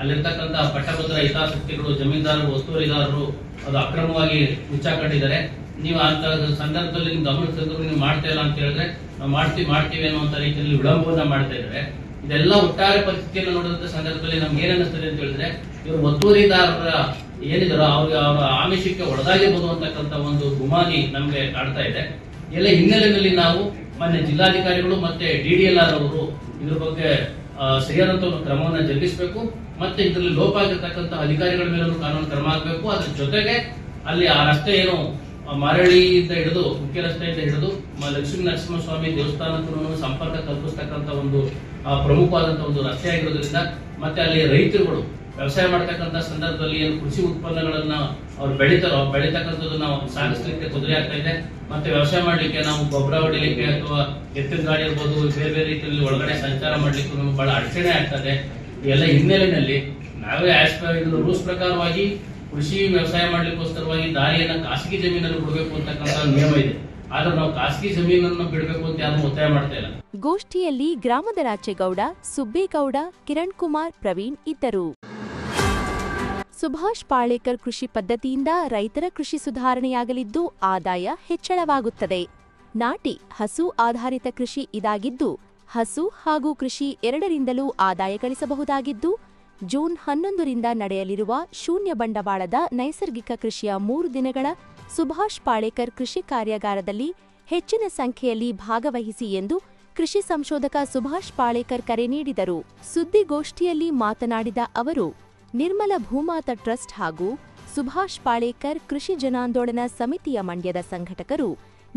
ಅಲ್ಲಿರ್ತಕ್ಕಂಥ ಪಟ್ಟಭದ್ರ ಹಿತಾಸಕ್ತಿಗಳು, ಜಮೀನ್ದಾರರು, ಒತ್ತುವರಿದಾರರು ಅದು ಅಕ್ರಮವಾಗಿ ಮುಚ್ಚಾಕೊಂಡಿದ್ದಾರೆ. ನೀವು ಅಂತ ಸಂದರ್ಭದಲ್ಲಿ ನಿಮ್ ಗಮನ ತಂದ್ರು ನೀವು ಮಾಡ್ತಾ ಇಲ್ಲ ಅಂತ ಹೇಳಿದ್ರೆ ನಾವು ಮಾಡ್ತೀವಿ ಅನ್ನುವಂತ ರೀತಿಯಲ್ಲಿ ವಿಳಂಬವನ್ನ ಮಾಡ್ತಾ ಇದ್ದಾರೆ. ಇದೆಲ್ಲ ಒಟ್ಟಾರೆ ಪರಿಸ್ಥಿತಿಯನ್ನು ನೋಡಿದಂತ ಸಂದರ್ಭದಲ್ಲಿ ನಮ್ಗೆ ಏನ್ ಅನಿಸ್ತದೆ ಅಂತ ಹೇಳಿದ್ರೆ, ಇವರು ಒತ್ತುವರಿದಾರರ ಏನಿದಾರೋ ಅವರ ಆಮಿಷಕ್ಕೆ ಒಳಗಾಗಿರ್ಬೋದು ಅಂತಕ್ಕಂಥ ಒಂದು ಗುಮಾನಿ ನಮ್ಗೆ ಕಾಡ್ತಾ ಇದೆ. ಎಲ್ಲ ಹಿನ್ನೆಲೆಯಲ್ಲಿ ನಾವು ಮೊನ್ನೆ ಜಿಲ್ಲಾಧಿಕಾರಿಗಳು ಮತ್ತೆ DDLR ಅವರು ಇದ್ರ ಬಗ್ಗೆ ಸರಿಯಾದಂತ ಒಂದು ಕ್ರಮವನ್ನು ಜರುಗಿಸಬೇಕು. ಮತ್ತೆ ಇದರಲ್ಲಿ ಲೋಪ ಆಗಿರ್ತಕ್ಕಂಥ ಅಧಿಕಾರಿಗಳ ಮೇಲೂ ಕಾನೂನು ಕ್ರಮ ಆಗಬೇಕು. ಅದ್ರ ಜೊತೆಗೆ ಅಲ್ಲಿ ಆ ರಸ್ತೆ ಏನು ಮರಳಿಯಿಂದ ಹಿಡಿದು ಮುಖ್ಯ ರಸ್ತೆಯಿಂದ ಹಿಡಿದು ಲಕ್ಷ್ಮೀ ನರಸಿಂಹಸ್ವಾಮಿ ದೇವಸ್ಥಾನಕ್ಕೂ ಸಂಪರ್ಕ ಕಲ್ಪಿಸ್ತಕ್ಕಂಥ ಒಂದು ಪ್ರಮುಖವಾದಂತಹ ಒಂದು ರಸ್ತೆ ಆಗಿರೋದ್ರಿಂದ ಮತ್ತೆ ಅಲ್ಲಿ ರೈತರುಗಳು ವ್ಯವಸಾಯ ಮಾಡ್ತಕ್ಕಂಥ ಸಂದರ್ಭದಲ್ಲಿ ಏನು ಕೃಷಿ ಉತ್ಪನ್ನಗಳನ್ನ ಅವ್ರು ಬೆಳೀತಕ್ಕಂಥದ್ದು ನಾವು ಸಾಗಿಸ್ಲಿಕ್ಕೆ ತೊಂದರೆ ಆಗ್ತಾ ಇದೆ. ಮತ್ತೆ ವ್ಯವಸಾಯ ಮಾಡ್ಲಿಕ್ಕೆ ನಾವು ಗೊಬ್ಬರ ಹೊಡಿಲಿಕ್ಕೆ ಅಥವಾ ಎತ್ತಿನ ಗಾಡಿ ಇರ್ಬೋದು, ಬೇರೆ ಬೇರೆ ರೀತಿಯಲ್ಲಿ ಒಳಗಡೆ ಸಂಚಾರ ಮಾಡ್ಲಿಕ್ಕೆ ನಮ್ಗೆ ಬಹಳ ಅಡಚಣೆ ಆಗ್ತದೆ. ಎಲ್ಲ ಹಿನ್ನೆಲೆಯಲ್ಲಿ ನಾವೇ ರೂಲ್ಸ್ ಪ್ರಕಾರವಾಗಿ ಕೃಷಿ ವ್ಯವಸಾಯ ಮಾಡ್ಲಿಕ್ಕೋಸ್ಕರವಾಗಿ ದಾರಿಯನ್ನ ಖಾಸಗಿ ಜಮೀನನ್ನು ಬಿಡಬೇಕು ಅಂತಕ್ಕಂಥ ನಿಯಮ ಇದೆ. ಆದ್ರೆ ನಾವು ಖಾಸಗಿ ಜಮೀನನ್ನು ಬಿಡಬೇಕು ಅಂತ ಯಾರು ಒತ್ತಾಯ ಮಾಡ್ತಾ ಇಲ್ಲ. ಗೋಷ್ಠಿಯಲ್ಲಿ ಗ್ರಾಮದ ರಾಚೇಗೌಡ, ಸುಬ್ಬೇಗೌಡ, ಕಿರಣ್ ಕುಮಾರ್, ಪ್ರವೀಣ್ ಇದ್ದರು. ಸುಭಾಷ್ ಪಾಳೇಕರ್ ಕೃಷಿ ಪದ್ಧತಿಯಿಂದ ರೈತರ ಕೃಷಿ ಸುಧಾರಣೆಯಾಗಲಿದ್ದು ಆದಾಯ ಹೆಚ್ಚಳವಾಗುತ್ತದೆ. ನಾಟಿ ಹಸು ಆಧಾರಿತ ಕೃಷಿ ಇದಾಗಿದ್ದು ಹಸು ಹಾಗೂ ಕೃಷಿ ಎರಡರಿಂದಲೂ ಆದಾಯ ಗಳಿಸಬಹುದಾಗಿದ್ದು, ಜೂನ್ 11ರಿಂದ ನಡೆಯಲಿರುವ ಶೂನ್ಯ ಬಂಡವಾಳದ ನೈಸರ್ಗಿಕ ಕೃಷಿಯ 3 ದಿನಗಳ ಸುಭಾಷ್ ಪಾಳೇಕರ್ ಕೃಷಿ ಕಾರ್ಯಾಗಾರದಲ್ಲಿ ಹೆಚ್ಚಿನ ಸಂಖ್ಯೆಯಲ್ಲಿ ಭಾಗವಹಿಸಿ ಎಂದು ಕೃಷಿ ಸಂಶೋಧಕ ಸುಭಾಷ್ ಪಾಳೇಕರ್ ಕರೆ ನೀಡಿದರು. ಸುದ್ದಿಗೋಷ್ಠಿಯಲ್ಲಿ ಮಾತನಾಡಿದ ಅವರು, ನಿರ್ಮಲ ಭೂಮಾತಾ ಟ್ರಸ್ಟ್ ಹಾಗೂ ಸುಭಾಷ್ ಪಾಳೇಕರ್ ಕೃಷಿ ಜನಾಂದೋಲನ ಸಮಿತಿಯ ಮಂಡ್ಯದ ಸಂಘಟಕರು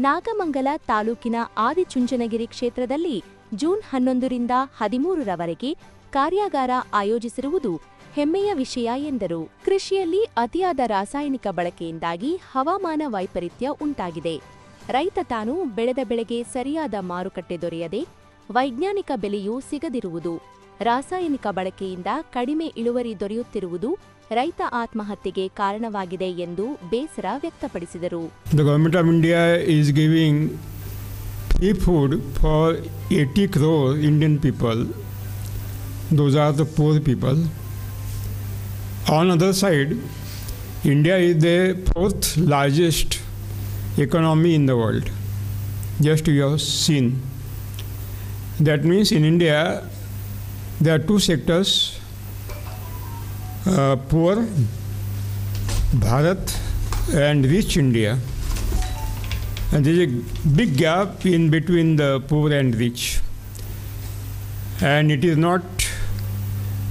ನಾಗಮಂಗಲ ತಾಲೂಕಿನ ಆದಿಚುಂಚನಗಿರಿ ಕ್ಷೇತ್ರದಲ್ಲಿ ಜೂನ್ 11ರಿಂದ 13ರವರೆಗೆ ಕಾರ್ಯಾಗಾರ ಆಯೋಜಿಸಿರುವುದು ಹೆಮ್ಮೆಯ ವಿಷಯ ಎಂದರು. ಕೃಷಿಯಲ್ಲಿ ಅತಿಯಾದ ರಾಸಾಯನಿಕ ಬಳಕೆಯಿಂದಾಗಿ ಹವಾಮಾನ ವೈಪರೀತ್ಯ ಉಂಟಾಗಿದೆ. ರೈತ ತಾನು ಬೆಳೆದ ಬೆಳೆಗೆ ಸರಿಯಾದ ಮಾರುಕಟ್ಟೆ ದೊರೆಯದೆ ವೈಜ್ಞಾನಿಕ ಬೆಲೆಯೂ ಸಿಗದಿರುವುದು, ರಾಸಾಯನಿಕ ಬಳಕೆಯಿಂದ ಕಡಿಮೆ ಇಳುವರಿ ದೊರೆಯುತ್ತಿರುವುದು ರೈತ ಆತ್ಮಹತ್ಯೆಗೆ ಕಾರಣವಾಗಿದೆ ಎಂದು ಬೇಸರ ವ್ಯಕ್ತಪಡಿಸಿದರು. The government of India is giving free food for 80 crore Indian people. Those are the poor people. On other side, India is the 4th largest economy in the world. Just you have seen. That means in India there are two sectors, poor Bharat and rich India. And there is a big gap in between the poor and rich. And it is not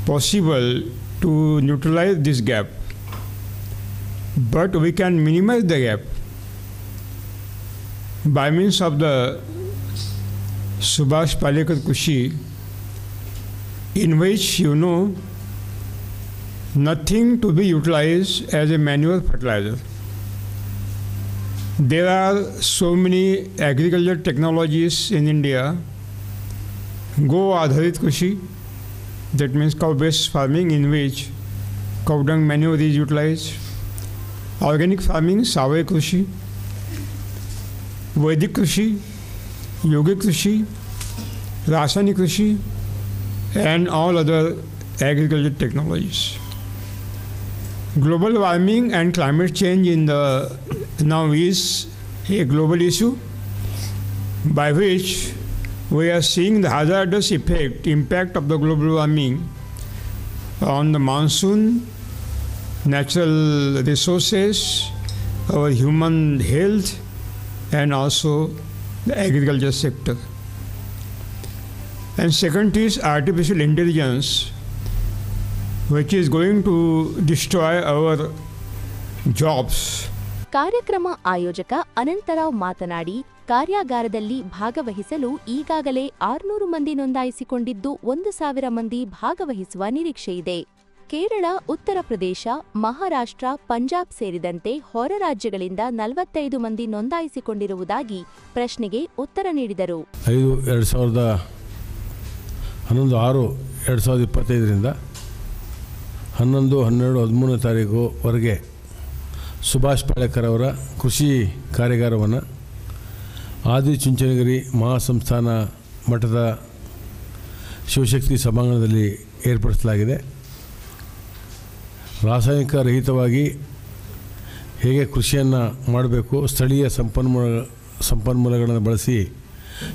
possible to neutralize this gap. But we can minimize the gap by means of the Subhash Palekar Kushi, in which nothing to be utilized as a manual fertilizer. There are so many agricultural technologies in India. Go Adharit Kushi, that means cow-based farming, in which cow dung manure is utilized. Organic farming, Savay Kushi, Vedic Kushi, Yogic Kushi, Rasayanik Kushi, and all other agricultural technologies. Global warming and climate change now is a global issue by which we are seeing the hazardous impact of the global warming on the monsoon, natural resources, our human health, and also the agriculture sector. And second is artificial intelligence, which is going to destroy our jobs. ಕಾರ್ಯಕ್ರಮ ಆಯೋಜಕ ಅನಂತರಾವ್ ಮಾತನಾಡಿ, ಕಾರ್ಯಾಗಾರದಲ್ಲಿ ಭಾಗವಹಿಸಲು ಈಗಾಗಲೇ 600 ಮಂದಿ ನೋಂದಾಯಿಸಿಕೊಂಡಿದ್ದು 1,000 ಮಂದಿ ಭಾಗವಹಿಸುವ ನಿರೀಕ್ಷೆಯಿದೆ. ಕೇರಳ, ಉತ್ತರ ಪ್ರದೇಶ, ಮಹಾರಾಷ್ಟ್ರ, ಪಂಜಾಬ್ ಸೇರಿದಂತೆ ಹೊರ ರಾಜ್ಯಗಳಿಂದ 45 ಮಂದಿ ನೋಂದಾಯಿಸಿಕೊಂಡಿರುವುದಾಗಿ ಪ್ರಶ್ನೆಗೆ ಉತ್ತರ ನೀಡಿದರು. 11/6/2025ರಿಂದ 11/12/13 ತಾರೀಕುವರೆಗೆ ಸುಭಾಷ್ ಪಾಳೇಕರ್ ಅವರ ಕೃಷಿ ಕಾರ್ಯಾಗಾರವನ್ನು ಆದಿಚುಂಚನಗಿರಿ ಮಹಾಸಂಸ್ಥಾನ ಮಠದ ಶಿವಶಕ್ತಿ ಸಭಾಂಗಣದಲ್ಲಿ ಏರ್ಪಡಿಸಲಾಗಿದೆ. ರಾಸಾಯನಿಕ ರಹಿತವಾಗಿ ಹೇಗೆ ಕೃಷಿಯನ್ನು ಮಾಡಬೇಕು, ಸ್ಥಳೀಯ ಸಂಪನ್ಮೂಲಗಳನ್ನು ಬಳಸಿ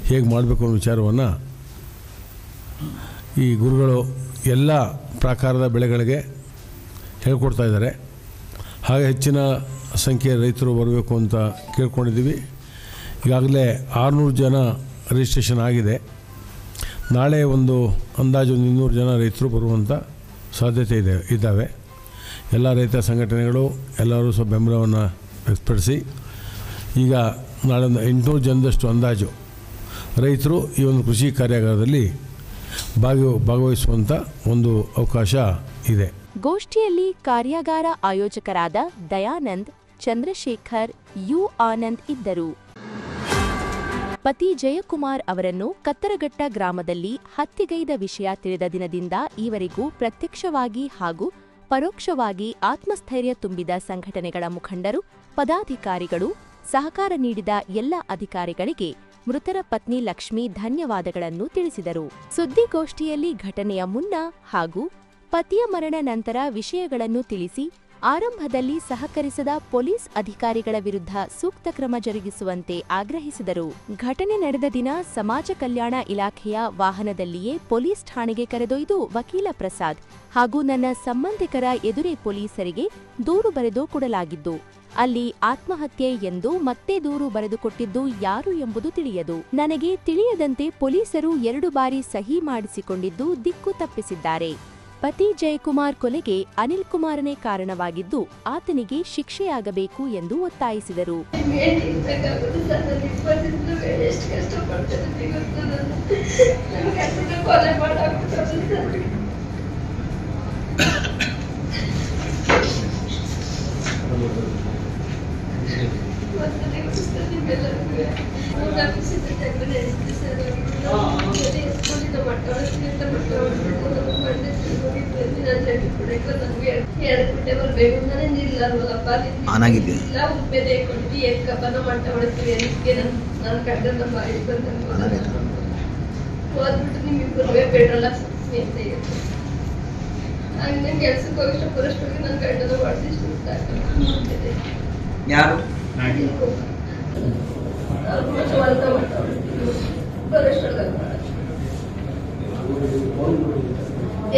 ಹೇಗೆ ಮಾಡಬೇಕು ಅನ್ನೋ ವಿಚಾರವನ್ನು ಈ ಗುರುಗಳು ಎಲ್ಲ ಪ್ರಕಾರದ ಬೆಳೆಗಳಿಗೆ ಹೇಳ್ಕೊಡ್ತಾ ಇದ್ದಾರೆ. ಹಾಗೆ ಹೆಚ್ಚಿನ ಸಂಖ್ಯೆಯ ರೈತರು ಬರಬೇಕು ಅಂತ ಕೇಳ್ಕೊಂಡಿದ್ದೀವಿ. ಈಗಾಗಲೇ 600 ಜನ ರಿಜಿಸ್ಟ್ರೇಷನ್ ಆಗಿದೆ. ನಾಳೆ ಅಂದಾಜು 200 ಜನ ರೈತರು ಬರುವಂಥ ಸಾಧ್ಯತೆ ಇದ್ದಾವೆ. ಎಲ್ಲ ರೈತ ಸಂಘಟನೆಗಳು ಎಲ್ಲರೂ ಸ್ವಲ್ಪ ಬೆಂಬಲವನ್ನು ವ್ಯಕ್ತಪಡಿಸಿ ಈಗ ನಾಳೆ 800 ಜನದಷ್ಟು ಅಂದಾಜು ರೈತರು ಈ ಒಂದು ಕೃಷಿ ಕಾರ್ಯಾಗಾರದಲ್ಲಿ ಭಾಗವಹಿಸುವಂಥ ಒಂದು ಅವಕಾಶ ಇದೆ. ಗೋಷ್ಠಿಯಲ್ಲಿ ಕಾರ್ಯಾಗಾರ ಆಯೋಜಕರಾದ ದಯಾನಂದ್, ಚಂದ್ರಶೇಖರ್, ಯು ಆನಂದ್ ಇದ್ದರು. ಪತಿ ಜಯಕುಮಾರ್ ಅವರನ್ನು ಕತ್ತರಘಟ್ಟ ಗ್ರಾಮದಲ್ಲಿ ಹತ್ಯೆಗೈದ ವಿಷಯ ತಿಳಿದ ದಿನದಿಂದ ಈವರೆಗೂ ಪ್ರತ್ಯಕ್ಷವಾಗಿ ಹಾಗೂ ಪರೋಕ್ಷವಾಗಿ ಆತ್ಮಸ್ಥೈರ್ಯ ತುಂಬಿದ ಸಂಘಟನೆಗಳ ಮುಖಂಡರು, ಪದಾಧಿಕಾರಿಗಳು, ಸಹಕಾರ ನೀಡಿದ ಎಲ್ಲ ಅಧಿಕಾರಿಗಳಿಗೆ ಮೃತರ ಪತ್ನಿ ಲಕ್ಷ್ಮಿ ಧನ್ಯವಾದಗಳನ್ನು ತಿಳಿಸಿದರು. ಸುದ್ದಿಗೋಷ್ಠಿಯಲ್ಲಿ ಘಟನೆಯ ಮುನ್ನ ಹಾಗೂ ಪತಿಯ ಮರಣ ನಂತರ ವಿಷಯಗಳನ್ನು ತಿಳಿಸಿ ಆರಂಭದಲ್ಲಿ ಸಹಕರಿಸದ ಪೊಲೀಸ್ ಅಧಿಕಾರಿಗಳ ವಿರುದ್ಧ ಸೂಕ್ತ ಕ್ರಮ ಜರುಗಿಸುವಂತೆ ಆಗ್ರಹಿಸಿದರು. ಘಟನೆ ನಡೆದ ದಿನ ಸಮಾಜ ಕಲ್ಯಾಣ ಇಲಾಖೆಯ ವಾಹನದಲ್ಲಿಯೇ ಪೊಲೀಸ್ ಠಾಣೆಗೆ ಕರೆದೊಯ್ದು ವಕೀಲ ಪ್ರಸಾದ್ ಹಾಗೂ ನನ್ನ ಸಂಬಂಧಿಕರ ಎದುರೇ ಪೊಲೀಸರಿಗೆ ದೂರು ಬರೆದು ಕೊಡಲಾಗಿದ್ದು, ಅಲ್ಲಿ ಆತ್ಮಹತ್ಯೆ ಎಂದು ಮತ್ತೆ ದೂರು ಬರೆದುಕೊಟ್ಟಿದ್ದು ಯಾರು ಎಂಬುದು ತಿಳಿಯದು. ನನಗೆ ತಿಳಿಯದಂತೆ ಪೊಲೀಸರು 2 ಬಾರಿ ಸಹಿ ಮಾಡಿಸಿಕೊಂಡಿದ್ದು ದಿಕ್ಕು ತಪ್ಪಿಸಿದ್ದಾರೆ. ಪತಿ ಜಯಕುಮಾರ್ ಕೊಲೆಗೆ ಅನಿಲ್ ಕುಮಾರನೇ ಕಾರಣವಾಗಿದ್ದು ಆತನಿಗೆ ಶಿಕ್ಷೆಯಾಗಬೇಕು ಎಂದು ಒತ್ತಾಯಿಸಿದರು.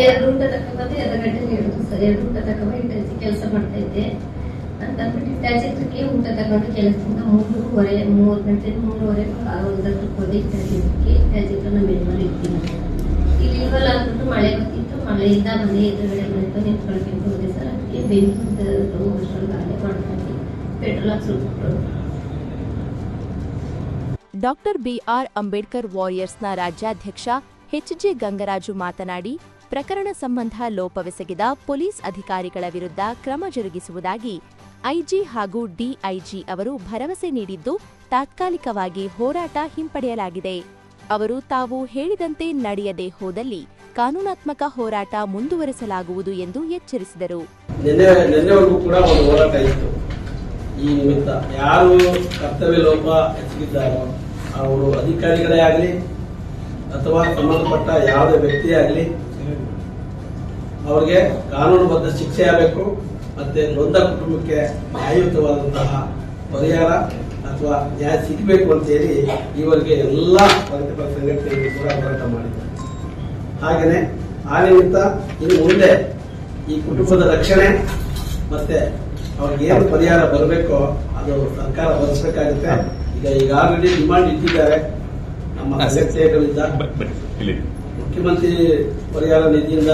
ಎರಡು ಊಟ ತಗೊಂಡು 2 ಗಂಟೆ ನೀಡುದು ಸರ್. 2 ಊಟ ತಗೊಂಡು ಇಂಟೆನ್ಸಿ ಕೆಲಸ ಮಾಡ್ತಾ ಇದ್ದೆ. ಅಂತ ಟ್ಯಾಜಿಟ್ರಿಗೆ ಊಟ ತಗೊಂಡು ಕೆಲಸದಿಂದ 3 ಗಂಟೆ 3:30 ಹೋದೆ. ಟ್ಯಾಜಿಟ್ರ ನಮ್ಮ ಮೇಲೆ ಇರ್ತೀನಿ. ಇಲ್ಲಿ ಇಲ್ವಲ್ಲ ಅಂದ್ಬಿಟ್ಟು ಮಳೆ ಬರ್ತಿತ್ತು. ಮಳೆಯಿಂದ ಮನೆ ಎದುರುಗಡೆ ಬಂದು ನಿಂತ್ಕೊಳ್ಬೇಕು ಹೋದೆ ಸರ್. ಅದಕ್ಕೆ ಬೆಂಕಿ ಅಷ್ಟೊಳಗೆ ಅಲ್ಲೇ ಮಾಡ್ತಾ ಇದ್ದೆ. ಪೆಟ್ರೋಲ್ ಹಾಕ್ಸ್ಬಿಟ್ಟು ಡಾಕ್ಟರ್ ಬಿಆರ್ ಅಂಬೇಡ್ಕರ್ ವಾರಿಯರ್ಸ್ನ ರಾಜ್ಯಾಧ್ಯಕ್ಷ ಎಚ್.ಜೆ. ಗಂಗರಾಜು ಮಾತನಾಡಿ, ಪ್ರಕರಣ ಸಂಬಂಧ ಲೋಪವೆಸಗಿದ ಪೊಲೀಸ್ ಅಧಿಕಾರಿಗಳ ವಿರುದ್ಧ ಕ್ರಮ ಜರುಗಿಸುವುದಾಗಿ ಐಜಿ ಹಾಗೂ ಡಿಐಜಿ ಅವರು ಭರವಸೆ ನೀಡಿದ್ದು, ತಾತ್ಕಾಲಿಕವಾಗಿ ಹೋರಾಟ ಹಿಂಪಡೆಯಲಾಗಿದೆ. ಅವರು ತಾವು ಹೇಳಿದಂತೆ ನಡೆಯದೇ ಹೋದಲ್ಲಿ ಕಾನೂನಾತ್ಮಕ ಹೋರಾಟ ಮುಂದುವರೆಸಲಾಗುವುದು ಎಂದು ಎಚ್ಚರಿಸಿದರು. ನಿನ್ನೆವರೆಗೂ ಕೂಡ ಒಂದು ಹೋರಾಟ ಇತ್ತು. ಈ ನಿಮಿತ್ತ ಯಾರು ಕರ್ತವ್ಯ ಲೋಪ ಎಸಗಿದ್ದಾರೋ ಅವರು ಅಧಿಕಾರಿಗಳೇ ಆಗಲಿ ಅಥವಾ ಸಂಬಂಧಪಟ್ಟ ಯಾವುದೇ ವ್ಯಕ್ತಿಯೇ ಆಗಲಿ ಅವರಿಗೆ ಕಾನೂನುಬದ್ಧ ಶಿಕ್ಷೆ ಆಗಬೇಕು. ಮತ್ತೆ ನೊಂದ ಕುಟುಂಬಕ್ಕೆ ನ್ಯಾಯಯುತವಾದಂತಹ ಪರಿಹಾರ ಅಥವಾ ನ್ಯಾಯ ಸಿಗಬೇಕು ಅಂತೇಳಿ ಈವರೆಗೆ ಎಲ್ಲ ಪ್ರಗತಿಪರ ಸಂಘಟನೆಗಳು ಕೂಡ ಹೋರಾಟ ಮಾಡಿದ್ದಾರೆ. ಹಾಗೆಯೇ ಆ ನಿಮಿತ್ತ ಇನ್ನು ಮುಂದೆ ಈ ಕುಟುಂಬದ ರಕ್ಷಣೆ ಮತ್ತೆ ಅವ್ರಿಗೆ ಏನು ಪರಿಹಾರ ಬರಬೇಕೋ ಅದು ಸರ್ಕಾರ ಭರಿಸಬೇಕಾಗುತ್ತೆ. ಈಗ ಆಲ್ರೆಡಿ ಡಿಮಾಂಡ್ ಇಟ್ಟಿದ್ದಾರೆ ನಮ್ಮ ಸಂಘಟನೆಗಳಿಂದ. ಮುಖ್ಯಮಂತ್ರಿ ಪರಿಹಾರ ನಿಧಿಯಿಂದ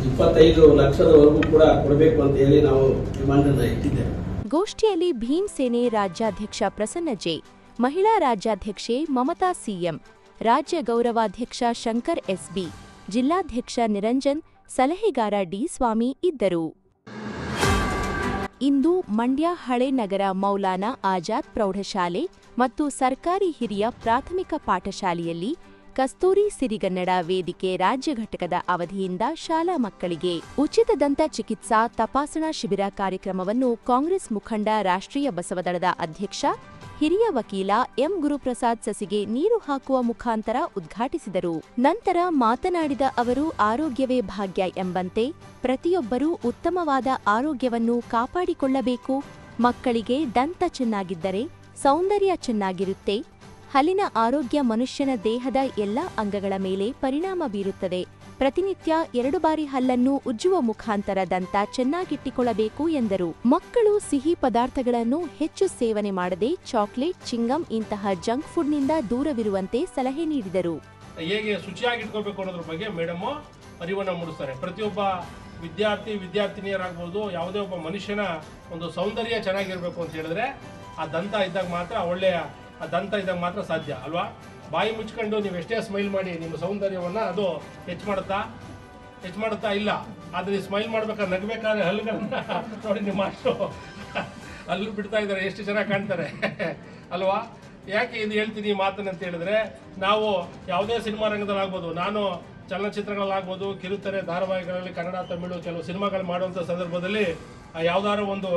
25 ಲಕ್ಷದವರೆಗೂ ಕೂಡ ಕೊಡಬೇಕು ಅಂತ ಹೇಳಿ ನಾವು ಡಿಮಾಂಡ್ ಅನ್ನು ಇಟ್ಟಿದ್ದೇವೆ. ಗೋಷ್ಠಿಯಲ್ಲಿ ಭೀಮ್ ಸೇನೆ ರಾಜ್ಯಾಧ್ಯಕ್ಷ ಪ್ರಸನ್ನ ಜೆ, ಮಹಿಳಾ ರಾಜ್ಯಾಧ್ಯಕ್ಷೆ ಮಮತಾ ಸಿಎಂ, ರಾಜ್ಯ ಗೌರವಾಧ್ಯಕ್ಷ ಶಂಕರ್ ಎಸ್ಬಿ, ಜಿಲ್ಲಾಧ್ಯಕ್ಷ ನಿರಂಜನ್, ಸಲಹೆಗಾರ ಡಿ ಸ್ವಾಮಿ ಇದ್ದರು. ಇಂದು ಮಂಡ್ಯ ಹಳೆ ನಗರ ಮೌಲಾನಾ ಆಜಾದ್ ಪ್ರೌಢಶಾಲೆ ಮತ್ತು ಸರ್ಕಾರಿ ಹಿರಿಯ ಪ್ರಾಥಮಿಕ ಪಾಠಶಾಲೆಯಲ್ಲಿ ಕಸ್ತೂರಿ ಸಿರಿಗನ್ನಡ ವೇದಿಕೆ ರಾಜ್ಯ ಘಟಕದ ಅವಧಿಯಿಂದ ಶಾಲಾ ಮಕ್ಕಳಿಗೆ ಉಚಿತ ದಂತ ಚಿಕಿತ್ಸಾ ತಪಾಸಣಾ ಶಿಬಿರ ಕಾರ್ಯಕ್ರಮವನ್ನು ಕಾಂಗ್ರೆಸ್ ಮುಖಂಡ ರಾಷ್ಟ್ರೀಯ ಬಸವದಳದ ಅಧ್ಯಕ್ಷ ಹಿರಿಯ ವಕೀಲ ಎಂ ಗುರುಪ್ರಸಾದ್ ಸಸಿಗೆ ನೀರು ಹಾಕುವ ಮುಖಾಂತರ ಉದ್ಘಾಟಿಸಿದರು. ನಂತರ ಮಾತನಾಡಿದ ಅವರು, ಆರೋಗ್ಯವೇ ಭಾಗ್ಯ ಎಂಬಂತೆ ಪ್ರತಿಯೊಬ್ಬರೂ ಉತ್ತಮವಾದ ಆರೋಗ್ಯವನ್ನು ಕಾಪಾಡಿಕೊಳ್ಳಬೇಕು. ಮಕ್ಕಳಿಗೆ ದಂತ ಚೆನ್ನಾಗಿದ್ದರೆ ಸೌಂದರ್ಯ ಚೆನ್ನಾಗಿರುತ್ತೆ. ಹಲ್ಲಿನ ಆರೋಗ್ಯ ಮನುಷ್ಯನ ದೇಹದ ಎಲ್ಲ ಅಂಗಗಳ ಮೇಲೆ ಪರಿಣಾಮ ಬೀರುತ್ತದೆ. ಪ್ರತಿನಿತ್ಯ 2 ಬಾರಿ ಹಲ್ಲನ್ನು ಉಜ್ಜುವ ಮುಖಾಂತರ ದಂತ ಚೆನ್ನಾಗಿಟ್ಟಿಕೊಳ್ಳಬೇಕು ಎಂದರು. ಮಕ್ಕಳು ಸಿಹಿ ಪದಾರ್ಥಗಳನ್ನು ಹೆಚ್ಚು ಸೇವನೆ ಮಾಡದೆ ಚಾಕ್ಲೇಟ್, ಚಿಂಗಂ ಇಂತಹ ಜಂಕ್ ಫುಡ್ನಿಂದ ದೂರವಿರುವಂತೆ ಸಲಹೆ ನೀಡಿದರು. ಹೇಗೆ ಶುಚಿಯಾಗಿಟ್ಕೋಬೇಕು ಅನ್ನೋದ್ರ ಬಗ್ಗೆ ಮೇಡಮ್ ಅರಿವನ್ನು ಮೂಡಿಸ್ತಾರೆ. ಪ್ರತಿಯೊಬ್ಬ ವಿದ್ಯಾರ್ಥಿನಿಯರಾಗ್ಬೋದು, ಯಾವುದೇ ಒಬ್ಬ ಮನುಷ್ಯನ ಒಂದು ಸೌಂದರ್ಯ ಚೆನ್ನಾಗಿರ್ಬೇಕು ಅಂತ ಹೇಳಿದ್ರೆ ಆ ದಂತ ಇದ್ದಾಗ ಮಾತ್ರ ಒಳ್ಳೆಯ ಆ ದಂತ ಇದ್ದಾಗ ಮಾತ್ರ ಸಾಧ್ಯ ಅಲ್ವಾ. ಬಾಯಿ ಮುಚ್ಕೊಂಡು ನೀವು ಎಷ್ಟೇ ಸ್ಮೈಲ್ ಮಾಡಿ ನಿಮ್ಮ ಸೌಂದರ್ಯವನ್ನು ಅದು ಹೆಚ್ಚು ಮಾಡುತ್ತಾ ಇಲ್ಲ. ಆದರೆ ಸ್ಮೈಲ್ ಮಾಡ್ಬೇಕಾದ್ರೆ ನಗಬೇಕಾದ್ರೆ ಹಲ್ಲುಗಳನ್ನ ನೋಡಿ ನಿಮ್ಮ ಮಾಸ್ಟ್ರು ಹಲ್ಲು ಬಿಡ್ತಾ ಇದ್ದಾರೆ, ಎಷ್ಟು ಚೆನ್ನಾಗಿ ಕಾಣ್ತಾರೆ ಅಲ್ವಾ. ಯಾಕೆ ಇದು ಹೇಳ್ತೀನಿ ಈ ಮಾತನ್ನು ಅಂತ ಹೇಳಿದ್ರೆ, ನಾವು ಯಾವುದೇ ಸಿನಿಮಾ ರಂಗದಲ್ಲಾಗ್ಬೋದು, ನಾನು ಚಲನಚಿತ್ರಗಳಾಗ್ಬೋದು, ಕಿರುತೆರೆ ಧಾರಾವಾಹಿಗಳಲ್ಲಿ ಕನ್ನಡ ತಮಿಳು ಕೆಲವು ಸಿನಿಮಾಗಳು ಮಾಡುವಂಥ ಸಂದರ್ಭದಲ್ಲಿ ಯಾವುದಾದ್ರು ಒಂದು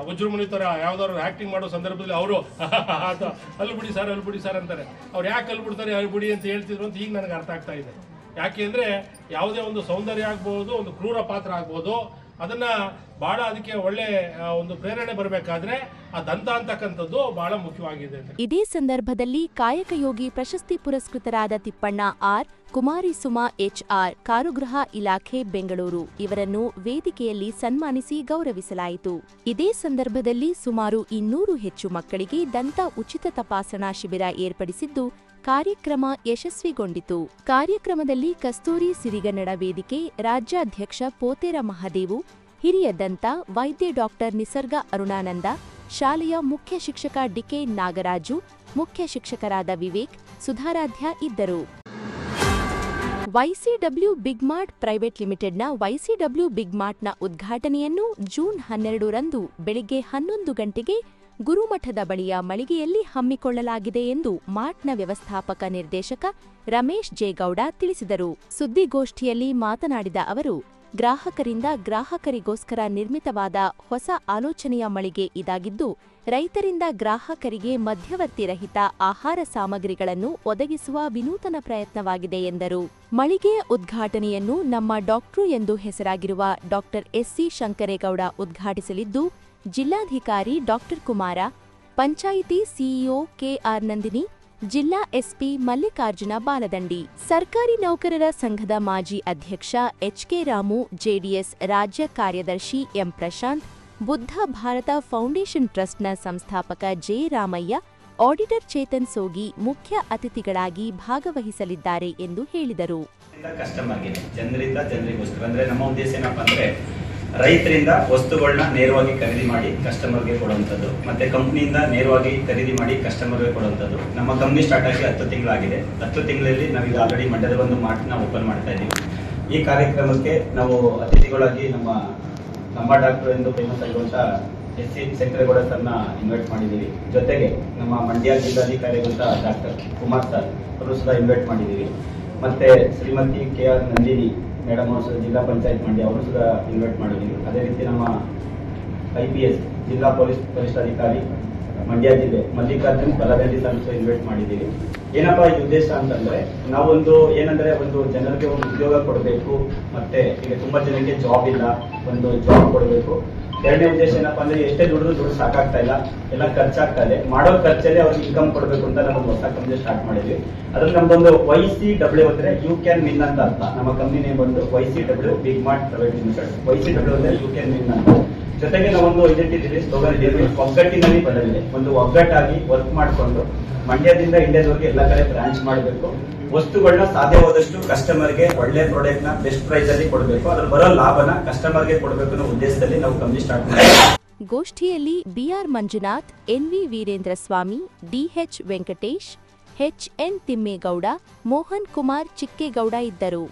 ವಜ್ರಮುನಿ ಥರ ಯಾವುದಾದ್ರು ಆ್ಯಕ್ಟಿಂಗ್ ಮಾಡೋ ಸಂದರ್ಭದಲ್ಲಿ ಅವರು ಅಲ್ಲಿ ಬಿಡಿ ಸರ್ ಅಂತಾರೆ. ಅವ್ರು ಯಾಕೆ ಅಲ್ಲಿ ಬಿಡ್ತಾರೆ, ಅಲ್ಲಿ ಬಿಡಿ ಅಂತ ಹೇಳ್ತಿದ್ರು ಅಂತ ಈಗ ನನಗೆ ಅರ್ಥ ಆಗ್ತಾ ಇದೆ. ಯಾಕೆ ಅಂದರೆ ಯಾವುದೇ ಒಂದು ಸೌಂದರ್ಯ ಆಗ್ಬೋದು, ಒಂದು ಕ್ರೂರ ಪಾತ್ರ ಆಗ್ಬೋದು, ಅದನ್ನ ಬಹಳ ಅದಕ್ಕೆ ಒಳ್ಳೆ ಒಂದು ಪ್ರೇರಣೆ ಬರಬೇಕಾದ್ರೆ ಆ ದಂತ ಅಂತಕ್ಕಂಥದ್ದು ಬಹಳ ಮುಖ್ಯವಾಗಿದೆ. ಇದೇ ಸಂದರ್ಭದಲ್ಲಿ ಕಾಯಕಯೋಗಿ ಪ್ರಶಸ್ತಿ ಪುರಸ್ಕೃತರಾದ ತಿಪ್ಪಣ್ಣ ಆರ್, ಕುಮಾರಿ ಸುಮಾ ಎಚ್ಆರ್, ಕಾರುಗೃಹ ಇಲಾಖೆ ಬೆಂಗಳೂರು ಇವರನ್ನು ವೇದಿಕೆಯಲ್ಲಿ ಸನ್ಮಾನಿಸಿ ಗೌರವಿಸಲಾಯಿತು. ಇದೇ ಸಂದರ್ಭದಲ್ಲಿ ಸುಮಾರು 200 ಹೆಚ್ಚು ಮಕ್ಕಳಿಗೆ ದಂತ ಉಚಿತ ತಪಾಸಣಾ ಶಿಬಿರ ಏರ್ಪಡಿಸಿದ್ದು ಕಾರ್ಯಕ್ರಮ ಯಶಸ್ವಿಗೊಂಡಿತು. ಕಾರ್ಯಕ್ರಮದಲ್ಲಿ ಕಸ್ತೂರಿ ಸಿರಿಗನ್ನಡ ವೇದಿಕೆ ರಾಜ್ಯಾಧ್ಯಕ್ಷ ಪೋತೇರ ಮಹದೇವು, ಹಿರಿಯ ದಂತ ವೈದ್ಯ ಡಾಕ್ಟರ್ ನಿಸರ್ಗ ಅರುಣಾನಂದ, ಶಾಲೆಯ ಮುಖ್ಯ ಶಿಕ್ಷಕ ಡಿಕೆ ನಾಗರಾಜು, ಮುಖ್ಯ ಶಿಕ್ಷಕರಾದ ವಿವೇಕ್, ಸುಧಾರಾಧ್ಯ ಇದ್ದರು. YCW ಬಿಗ್ ಮಾರ್ಟ್ ಪ್ರೈವೇಟ್ ಲಿಮಿಟೆಡ್ನ YCW ಬಿಗ್ ಮಾರ್ಟ್ನ ಉದ್ಘಾಟನೆಯನ್ನು ಜೂನ್ 12 ರಂದು ಬೆಳಿಗ್ಗೆ 11 ಗಂಟೆಗೆ ಗುರುಮಠದ ಬಳಿಯ ಮಳಿಗೆಯಲ್ಲಿ ಹಮ್ಮಿಕೊಳ್ಳಲಾಗಿದೆ ಎಂದು ಮಾರ್ಟ್ನ ವ್ಯವಸ್ಥಾಪಕ ನಿರ್ದೇಶಕ ರಮೇಶ್ ಜೇಗೌಡ ತಿಳಿಸಿದರು. ಸುದ್ದಿಗೋಷ್ಠಿಯಲ್ಲಿ ಮಾತನಾಡಿದ ಅವರು, ಗ್ರಾಹಕರಿಂದ ಗ್ರಾಹಕರಿಗೋಸ್ಕರ ನಿರ್ಮಿತವಾದ ಹೊಸ ಆಲೋಚನೆಯ ಮಳಿಗೆ ಇದಾಗಿದ್ದು, ರೈತರಿಂದ ಗ್ರಾಹಕರಿಗೆ ಮಧ್ಯವರ್ತಿ ರಹಿತ ಆಹಾರ ಸಾಮಗ್ರಿಗಳನ್ನು ಒದಗಿಸುವ ವಿನೂತನ ಪ್ರಯತ್ನವಾಗಿದೆ ಎಂದರು. ಮಳಿಗೆಯ ಉದ್ಘಾಟನೆಯನ್ನು ನಮ್ಮ ಡಾಕ್ಟ್ರು ಎಂದು ಹೆಸರಾಗಿರುವ ಡಾಕ್ಟರ್ SC ಶಂಕರೇಗೌಡ ಉದ್ಘಾಟಿಸಲಿದ್ದು, ಜಿಲ್ಲಾಧಿಕಾರಿ doctor Kumara, panchayat CEO KR Nandini, ಜಿಲ್ಲಾ SP ಮಲ್ಲಿಕಾರ್ಜುನ ಬಾಲದಂಡಿ, ಸರ್ಕಾರಿ ನೌಕರರ ಸಂಘದ ಮಾಜಿ ಅಧ್ಯಕ್ಷ HK ರಾಮು, JDS ರಾಜ್ಯ ಕಾರ್ಯದರ್ಶಿ ಎಂ ಪ್ರಶಾಂತ್, ಬುದ್ಧ ಭಾರತ ಫೌಂಡೇಶನ್ ಟ್ರಸ್ಟ್ನ ಸಂಸ್ಥಾಪಕ ಜೆ ರಾಮಯ್ಯ, ಆಡಿಟರ್ ಚೇತನ್ ಸೋಗಿ ಮುಖ್ಯ ಅತಿಥಿಗಳಾಗಿ ಭಾಗವಹಿಸಲಿದ್ದಾರೆ ಎಂದು ಹೇಳಿದರು. ಕಸ್ಟಮರ್ಗೆ ಜನರಿಂದ ಜನರಿಗೋಸ್ಕರ ಅಂದ್ರೆ ನಮ್ಮ ಉದ್ದೇಶ ಏನಪ್ಪಾ ಅಂದ್ರೆ ರೈತರಿಂದ ವಸ್ತುಗಳನ್ನ ನೇರವಾಗಿ ಖರೀದಿ ಮಾಡಿ ಕಸ್ಟಮರ್ಗೆ ಕೊಡುವಂಥದ್ದು, ಮತ್ತೆ ಕಂಪ್ನಿಯಿಂದ ನೇರವಾಗಿ ಖರೀದಿ ಮಾಡಿ ಕಸ್ಟಮರ್ಗೆ ಕೊಡುವಂಥದ್ದು. ನಮ್ಮ ಕಂಪ್ನಿ ಸ್ಟಾರ್ಟ್ ಆಗಿ 10 ತಿಂಗಳಾಗಿದೆ. 10 ತಿಂಗಳಲ್ಲಿ ನಾವೀಗ ಆಲ್ರೆಡಿ ಮಂಡ್ಯದ ಒಂದು ಮಾರ್ಟ್ನ ಓಪನ್ ಮಾಡ್ತಾ ಇದ್ದೀವಿ. ಈ ಕಾರ್ಯಕ್ರಮಕ್ಕೆ ನಾವು ಅತಿಥಿಗಳಾಗಿ ನಮ್ಮ ಡಾಕ್ಟರ್ ಎಂದು ಫೇಮಸ್ ಆಗಿರುವಂಥ ಎಸ್ ಸಿ ಶಂಕರೇಗೌಡ ಸರ್ನ ಇನ್ವೈಟ್ ಮಾಡಿದ್ದೀವಿ. ಜೊತೆಗೆ ನಮ್ಮ ಮಂಡ್ಯ ಜಿಲ್ಲಾಧಿಕಾರಿಗಳಂತ ಡಾಕ್ಟರ್ ಕುಮಾರ್ ಸರ್ ಅವರು ಸಹ ಇನ್ವೈಟ್ ಮಾಡಿದ್ದೀವಿ. ಮತ್ತೆ ಶ್ರೀಮತಿ KR ನಂದಿನಿ ಮೇಡಮ್ ಅವರು ಸಹ ಜಿಲ್ಲಾ ಪಂಚಾಯತ್ ಮಂಡ್ಯ ಅವರು ಸಹ ಇನ್ವೈಟ್ ಮಾಡಿದ್ದೀವಿ. ಅದೇ ರೀತಿ ನಮ್ಮ IPS ಜಿಲ್ಲಾ ಪೊಲೀಸ್ ವರಿಷ್ಠಾಧಿಕಾರಿ ಮಂಡ್ಯ ಜಿಲ್ಲೆ ಮಲ್ಲಿಕಾರ್ಜುನ್ ಬಲದಂಡಿ ಸಹ ಇನ್ವೈಟ್ ಮಾಡಿದ್ದೀವಿ. ಏನಪ್ಪಾ ಈ ಉದ್ದೇಶ ಅಂತಂದ್ರೆ ನಾವೊಂದು ಏನಂದ್ರೆ ಒಂದು ಜನರಿಗೆ ಒಂದು ಉದ್ಯೋಗ ಕೊಡಬೇಕು, ಮತ್ತೆ ಈಗ ತುಂಬಾ ಜನಕ್ಕೆ ಜಾಬ್ ಇಲ್ಲ, ಒಂದು ಜಾಬ್ ಕೊಡಬೇಕು. ಎರಡನೇ ಉದ್ದೇಶ ಏನಪ್ಪಾ ಅಂದ್ರೆ ಎಷ್ಟೇ ದುಡ್ಡು ಸಾಕಾಗ್ತಾ ಇಲ್ಲ, ಎಲ್ಲ ಖರ್ಚಾಗ್ತಾ ಇದೆ. ಮಾಡೋ ಖರ್ಚಲ್ಲಿ ಅವ್ರಿಗೆ ಇನ್ಕಮ್ ಕೊಡಬೇಕು ಅಂತ ನಾವು ಹೊಸ ಕಂಪ್ನಿ ಸ್ಟಾರ್ಟ್ ಮಾಡಿದ್ವಿ. ಅದ್ರಲ್ಲಿ ನಮ್ದೊಂದು YCW ಅಂದ್ರೆ ಯು ಕ್ಯಾನ್ ವಿನ್ ಅಂತ ಅರ್ಥ. ನಮ್ಮ ಕಂಪ್ನಿ ನೇಮ್ ಬಂದು YCW big mart private limited. YCW ಅಂದ್ರೆ ಯು ಕ್ಯಾನ್ ವಿನ್ ಅಂತ. ಜೊತೆಗೆ ನಾವೊಂದು ಐಡೆಂಟಿಟಿ ಸ್ಲೋಗನ್ ಇದ್ದೀವಿ, ಒಗ್ಗಟ್ಟಿನಲ್ಲಿ ಬದಲಿದೆ. ಒಂದು ಒಗ್ಗಟ್ಟಾಗಿ ವರ್ಕ್ ಮಾಡಿಕೊಂಡು ಮಂಡ್ಯದಿಂದ ಇಂಡಿಯಾದವರೆಗೆ ಎಲ್ಲ ಕಡೆ ಬ್ರಾಂಚ್ ಮಾಡಬೇಕು. ವಸ್ತುಗಳನ್ನ ಸಾಧ್ಯವಾದಷ್ಟು ಕಸ್ಟಮರ್ಗೆ ಒಳ್ಳೆ ಪ್ರಾಡಕ್ಟ್ ನ ಬೆಸ್ಟ್ ಪ್ರೈಸ್ ಅಲ್ಲಿ ಕೊಡಬೇಕು. ಅದ್ರ ಬರೋ ಲಾಭನ ಕಸ್ಟಮರ್ಗೆ ಕೊಡಬೇಕು ಅನ್ನೋ ಉದ್ದೇಶದಲ್ಲಿ ನಾವು ಕಂಪ್ನಿ ಸ್ಟಾರ್ಟ್ ಮಾಡಿದ್ವಿ. ಗೋಷ್ಠಿಯಲ್ಲಿ BR ಮಂಜುನಾಥ್, NV ವೀರೇಂದ್ರ ಸ್ವಾಮಿ, DH ವೆಂಕಟೇಶ್, HN ತಿಮ್ಮೇಗೌಡ, ಮೋಹನ್ ಕುಮಾರ್ ಚಿಕ್ಕೇಗೌಡ ಇದ್ದರು.